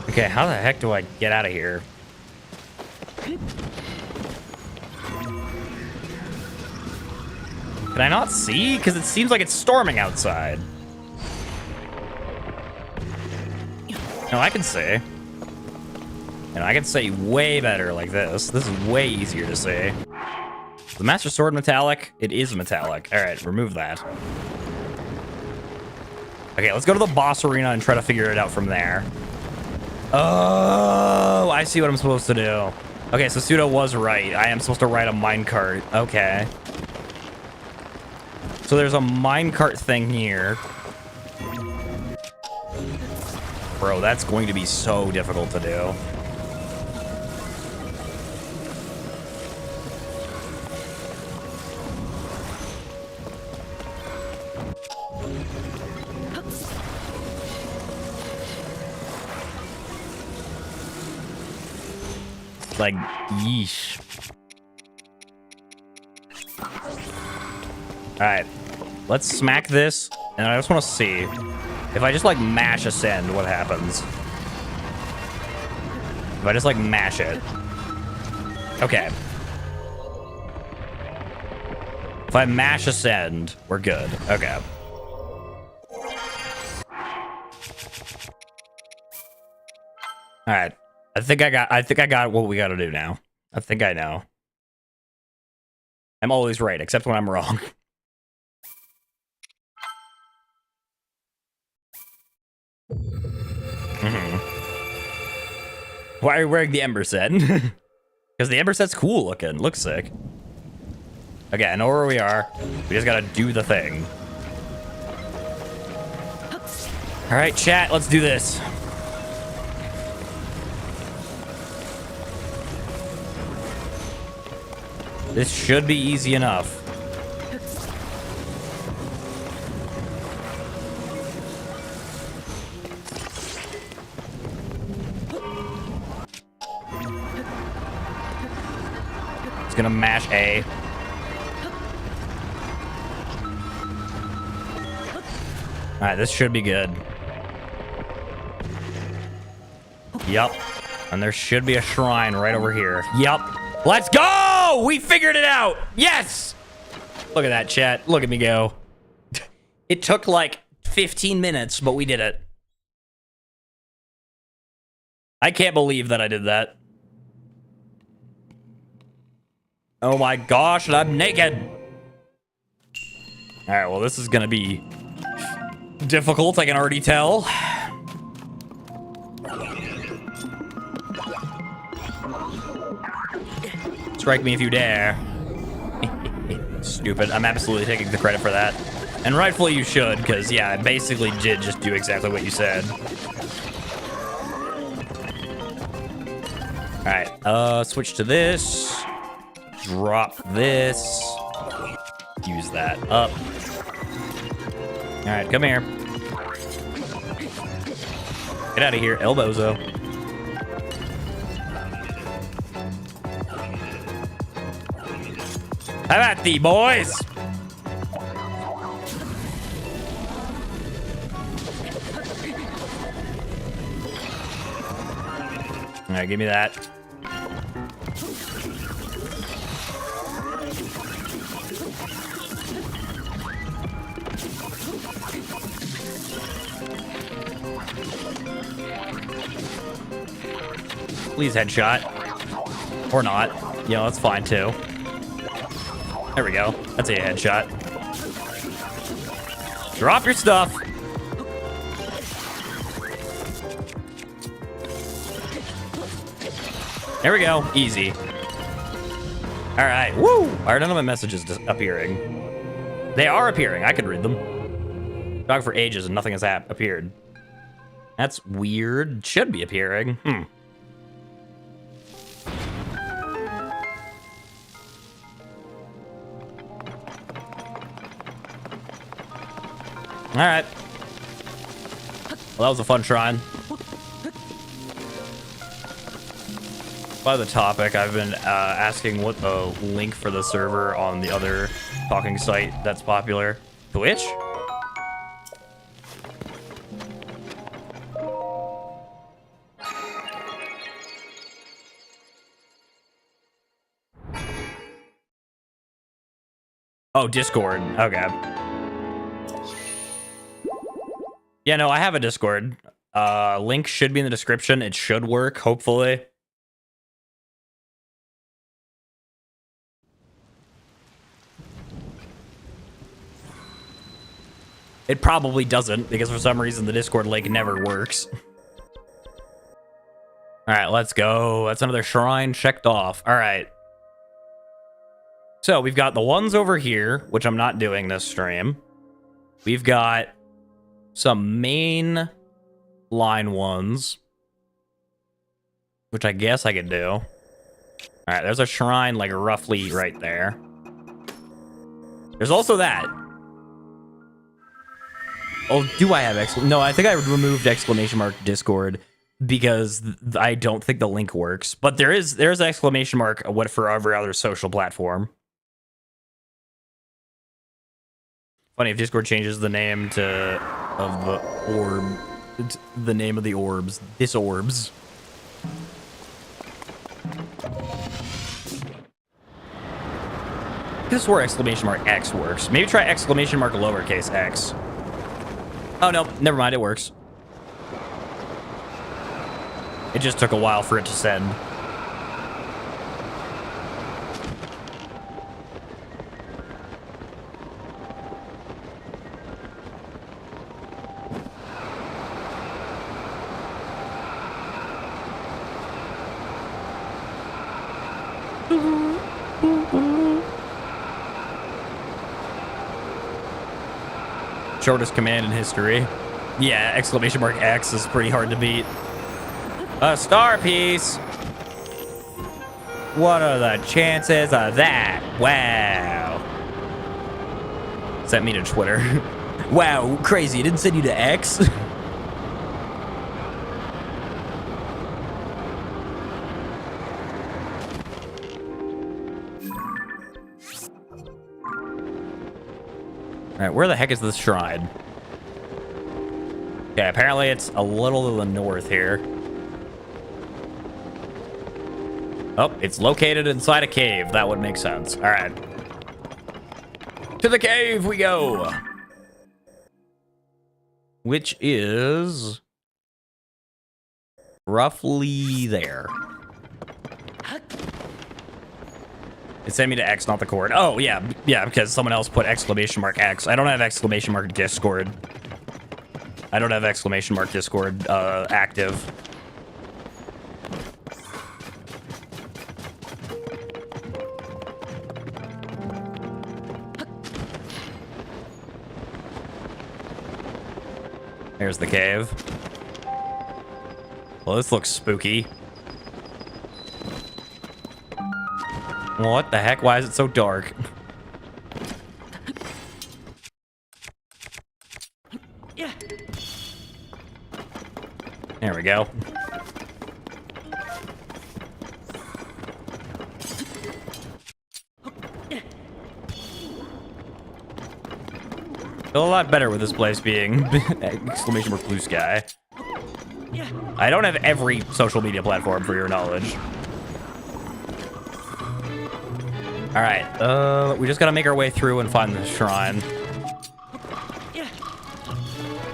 Okay, how the heck do I get out of here? Can I not see? Because it seems like it's storming outside. No, I can see. And I can see way better like this. This is way easier to see. The Master Sword metallic? It is metallic. All right, remove that. Okay, let's go to the boss arena and try to figure it out from there. Oh, I see what I'm supposed to do. Okay, so Pseudo was right. I am supposed to ride a minecart. Okay. So there's a minecart thing here. Bro, that's going to be so difficult to do. Like, yeesh. Alright, let's smack this, and I just want to see if I just like mash ascend, what happens? If I just like mash it. Okay. If I mash ascend, we're good. Okay. Alright. I think I got what we gotta do now. I think I know. I'm always right, except when I'm wrong. Why are you wearing the Ember set? Because the Ember set's cool looking. Looks sick. Okay, I know where we are. We just gotta do the thing. Alright, chat, let's do this. This should be easy enough. It's gonna mash A. Alright, this should be good. Yup. And there should be a shrine right over here. Yup. Let's go! We figured it out! Yes! Look at that, chat. Look at me go. It took like 15 minutes, but we did it. I can't believe that I did that. Oh my gosh, and I'm naked. All right, well, this is gonna be difficult, I can already tell. Strike me if you dare. Stupid. I'm absolutely taking the credit for that. And rightfully you should, because, yeah, I basically did just do exactly what you said. Alright, switch to this. Drop this. Use that up. Alright, come here. Get out of here, Elbozo. How about the boys? All right, give me that. Please headshot. Or not. You know, that's fine too. There we go. That's a headshot. Drop your stuff. There we go. Easy. All right. Woo! All right, none of my messages appearing. They are appearing. I could read them. Dog for ages and nothing has appeared. That's weird. Should be appearing. All right. Well, that was a fun shrine. By the topic, I've been asking what the link for the server on the other talking site that's popular. Twitch? Oh, Discord. Okay. Yeah, no, I have a Discord. Link should be in the description. It should work, hopefully. It probably doesn't, because for some reason the Discord link never works. All right, let's go. That's another shrine checked off. All right. So we've got the ones over here, which I'm not doing this stream. We've got some main line ones, which I guess I could do. All right, there's a shrine like roughly right there. There's also that. Oh, do I have no, I think I removed exclamation mark Discord because I don't think the link works. But there's exclamation mark what for every other social platform. Funny if Discord changes the name of the orb, the name of the orbs, disorbs. This is where exclamation mark X works. Maybe try exclamation mark lowercase x. Oh no, never mind, it works. It just took a while for it to send. Shortest command in history. Yeah, exclamation mark X is pretty hard to beat. A star piece. What are the chances of that? Wow. Sent me to Twitter. Wow, crazy. It didn't send you to X? All right, where the heck is this shrine? Okay, apparently it's a little to the north here. Oh, it's located inside a cave. That would make sense. All right. To the cave we go. Which is roughly there. It sent me to X, not the cord. Oh, yeah, because someone else put exclamation mark X. I don't have exclamation mark Discord. I don't have exclamation mark Discord active. There's the cave. Well, this looks spooky. What the heck? Why is it so dark? There we go. Feel a lot better with this place being exclamation mark blue sky. I don't have every social media platform for your knowledge. All right, we just gotta make our way through and find the shrine.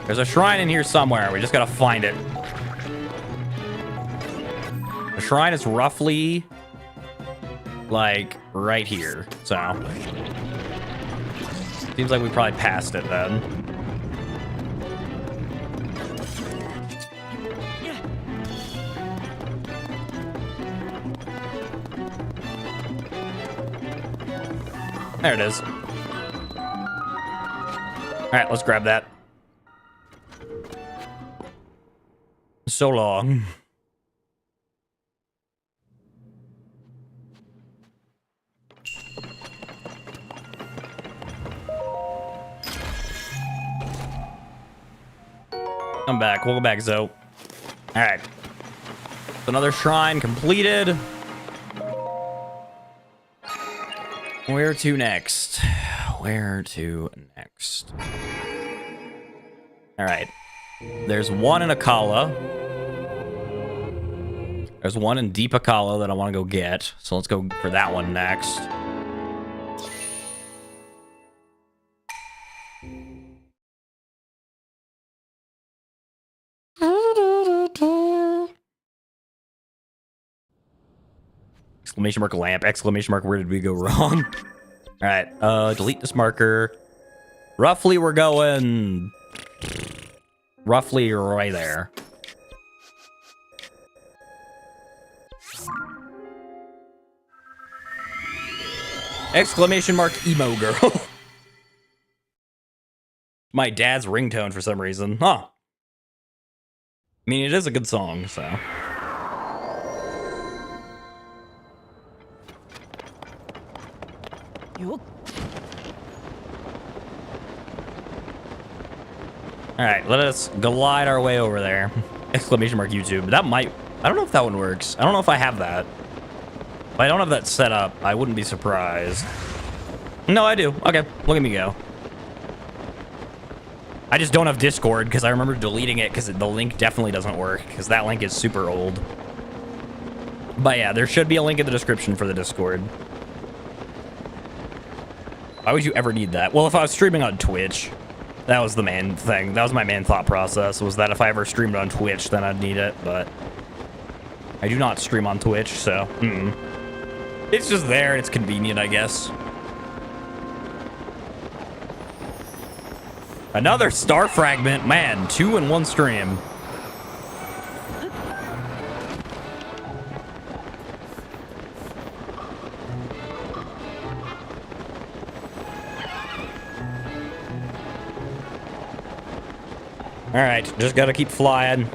There's a shrine in here somewhere. We just gotta find it. The shrine is roughly like right here. So seems like we probably passed it then. There it is. All right, let's grab that. So long. Come back. Welcome back, Zoe. All right. Another shrine completed. Where to next? Where to next? All right. There's one in Akala. There's one in Deep Akala that I want to go get. So let's go for that one next. Exclamation mark lamp, exclamation mark, where did we go wrong? All right, delete this marker. Roughly, we're going roughly right there. Exclamation mark emo girl. My dad's ringtone for some reason. Huh. I mean, it is a good song, so. All right, let us glide our way over there. Exclamation mark YouTube. That might, I don't know if that one works. I don't know if I have that. If I don't have that set up, I wouldn't be surprised. No, I do. Okay, look at me go. I just don't have Discord because I remember deleting it because the link definitely doesn't work because that link is super old. But yeah, there should be a link in the description for the Discord. Why would you ever need that? Well, if I was streaming on Twitch, that was the main thing. That was my main thought process, was that if I ever streamed on Twitch, then I'd need it, but I do not stream on Twitch, so it's just there and it's convenient, I guess. Another star fragment. Man, 2 in 1 stream. All right, just gotta keep flying.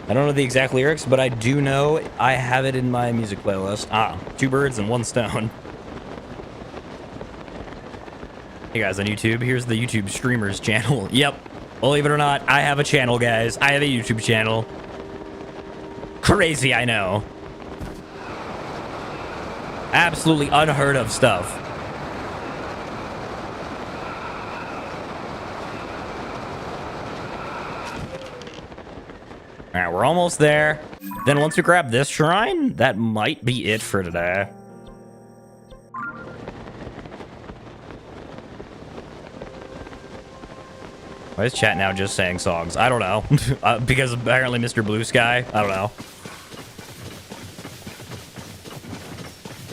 I don't know the exact lyrics, but I do know I have it in my music playlist. Ah, 2 birds and 1 stone. Hey guys on YouTube, here's the YouTube streamers channel. Yep, believe it or not, I have a channel, guys. I have a YouTube channel. Crazy, I know. Absolutely unheard of stuff. All right, we're almost there. Then once we grab this shrine, that might be it for today. Why is chat now just saying songs? I don't know. Because apparently Mr. Blue Sky. I don't know.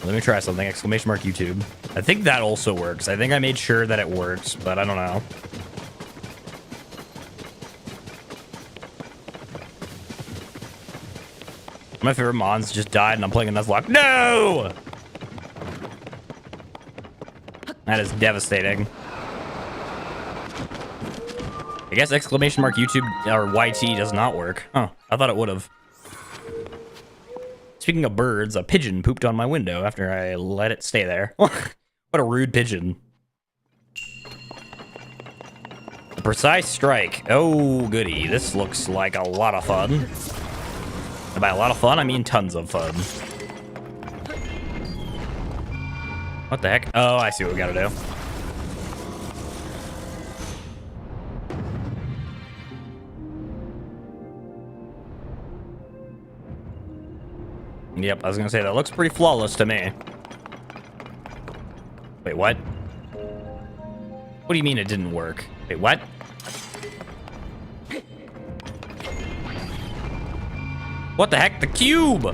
Let me try something. Exclamation mark YouTube. I think that also works. I think I made sure that it works, but I don't know. My favorite mons just died and I'm playing a Nuzlocke. No! That is devastating. I guess exclamation mark YouTube or YT does not work. Oh, I thought it would have. Speaking of birds, a pigeon pooped on my window after I let it stay there. What a rude pigeon. A Precise strike. Oh, goody. This looks like a lot of fun. And by a lot of fun, I mean tons of fun. What the heck? Oh, I see what we gotta do. Yep, I was gonna say, that looks pretty flawless to me. Wait, what? What do you mean it didn't work? Wait, what? What the heck? The cube! All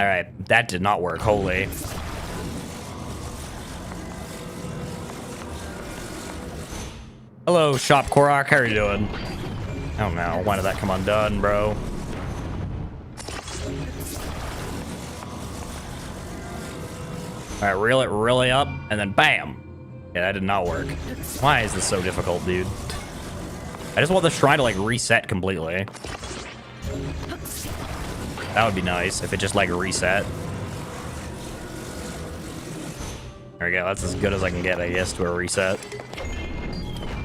right, that did not work. Holy. Hello, Shop Korok. How are you doing? I don't know. Why did that come undone, bro? All right, reel it really up, and then bam. Yeah, that did not work. Why is this so difficult, dude? I just want the shrine to, like, reset completely. That would be nice if it just, like, reset. There we go. That's as good as I can get, I guess, to a reset.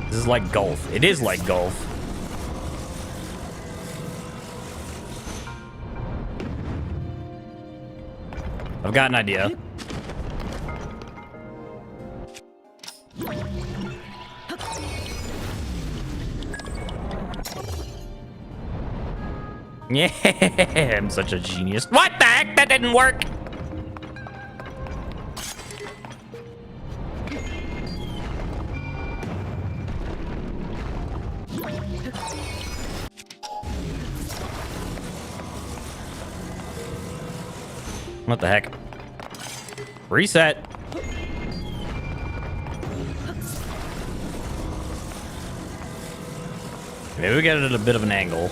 This is like golf. It is like golf. I've got an idea. Yeah, I'm such a genius. What the heck? That didn't work. What the heck? Reset. Maybe we get it at a bit of an angle.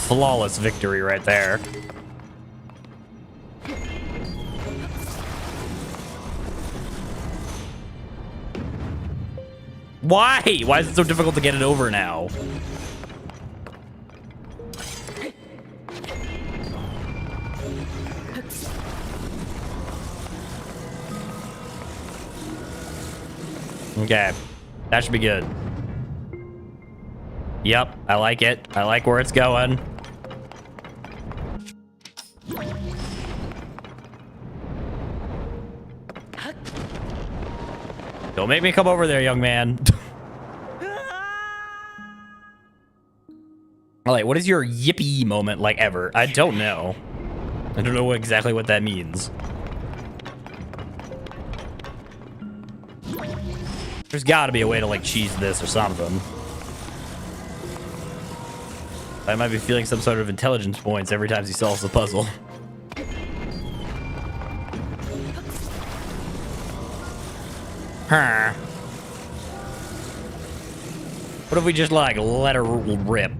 Flawless victory right there. Why? Why is it so difficult to get it over now? Okay, that should be good. Yep, I like it. I like where it's going. Don't make me come over there, young man. Alright, what is your yippee moment like ever? I don't know. I don't know exactly what that means. There's gotta be a way to, like, cheese this or something. I might be feeling some sort of intelligence points every time he solves the puzzle. Huh. What if we just, like, let her rip?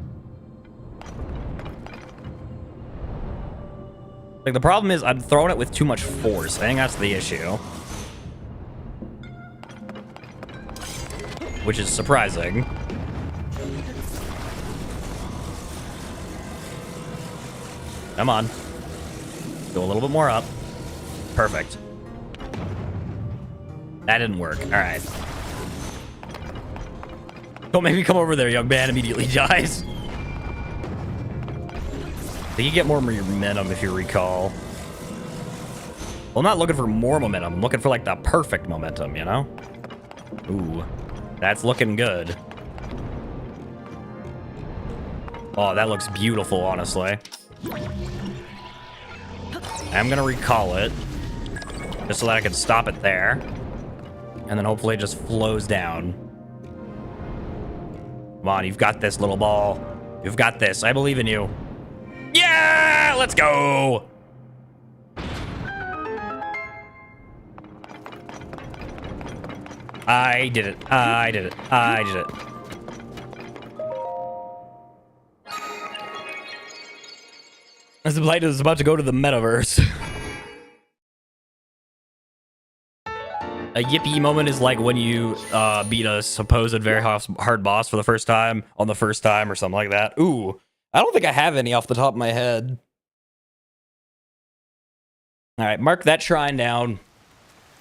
Like, the problem is I'm throwing it with too much force. I think that's the issue. Which is surprising. Come on. Go a little bit more up. Perfect. That didn't work. All right. Don't make me come over there, young man. Immediately dies. I think you get more momentum if you recall. Well, I'm not looking for more momentum. I'm looking for, like, the perfect momentum, you know? Ooh. That's looking good. Oh, that looks beautiful, honestly. I'm gonna recall it. Just so that I can stop it there. And then hopefully it just flows down. Come on, you've got this, little ball. You've got this. I believe in you. Yeah! Let's go! I did it. I did it. I did it. As the light is about to go to the metaverse. A yippee moment is like when you beat a supposed very hard boss for the first time on the first time or something like that. Ooh, I don't think I have any off the top of my head. All right, mark that shrine down.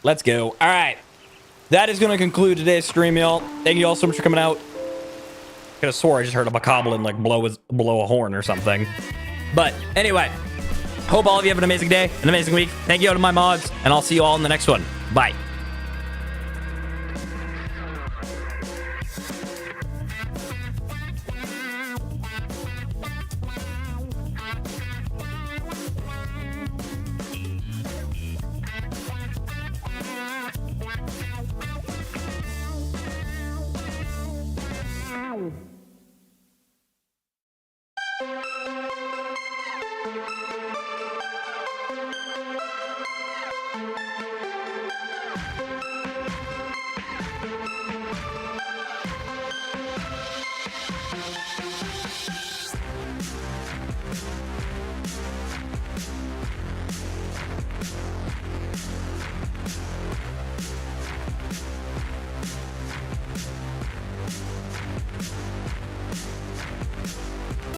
Let's go. All right. That is going to conclude today's stream, y'all. Thank you all so much for coming out. I could have swore I just heard a bokoblin like blow a horn or something. But anyway, hope all of you have an amazing day, an amazing week. Thank you all to my mods, and I'll see you all in the next one. Bye. Wow.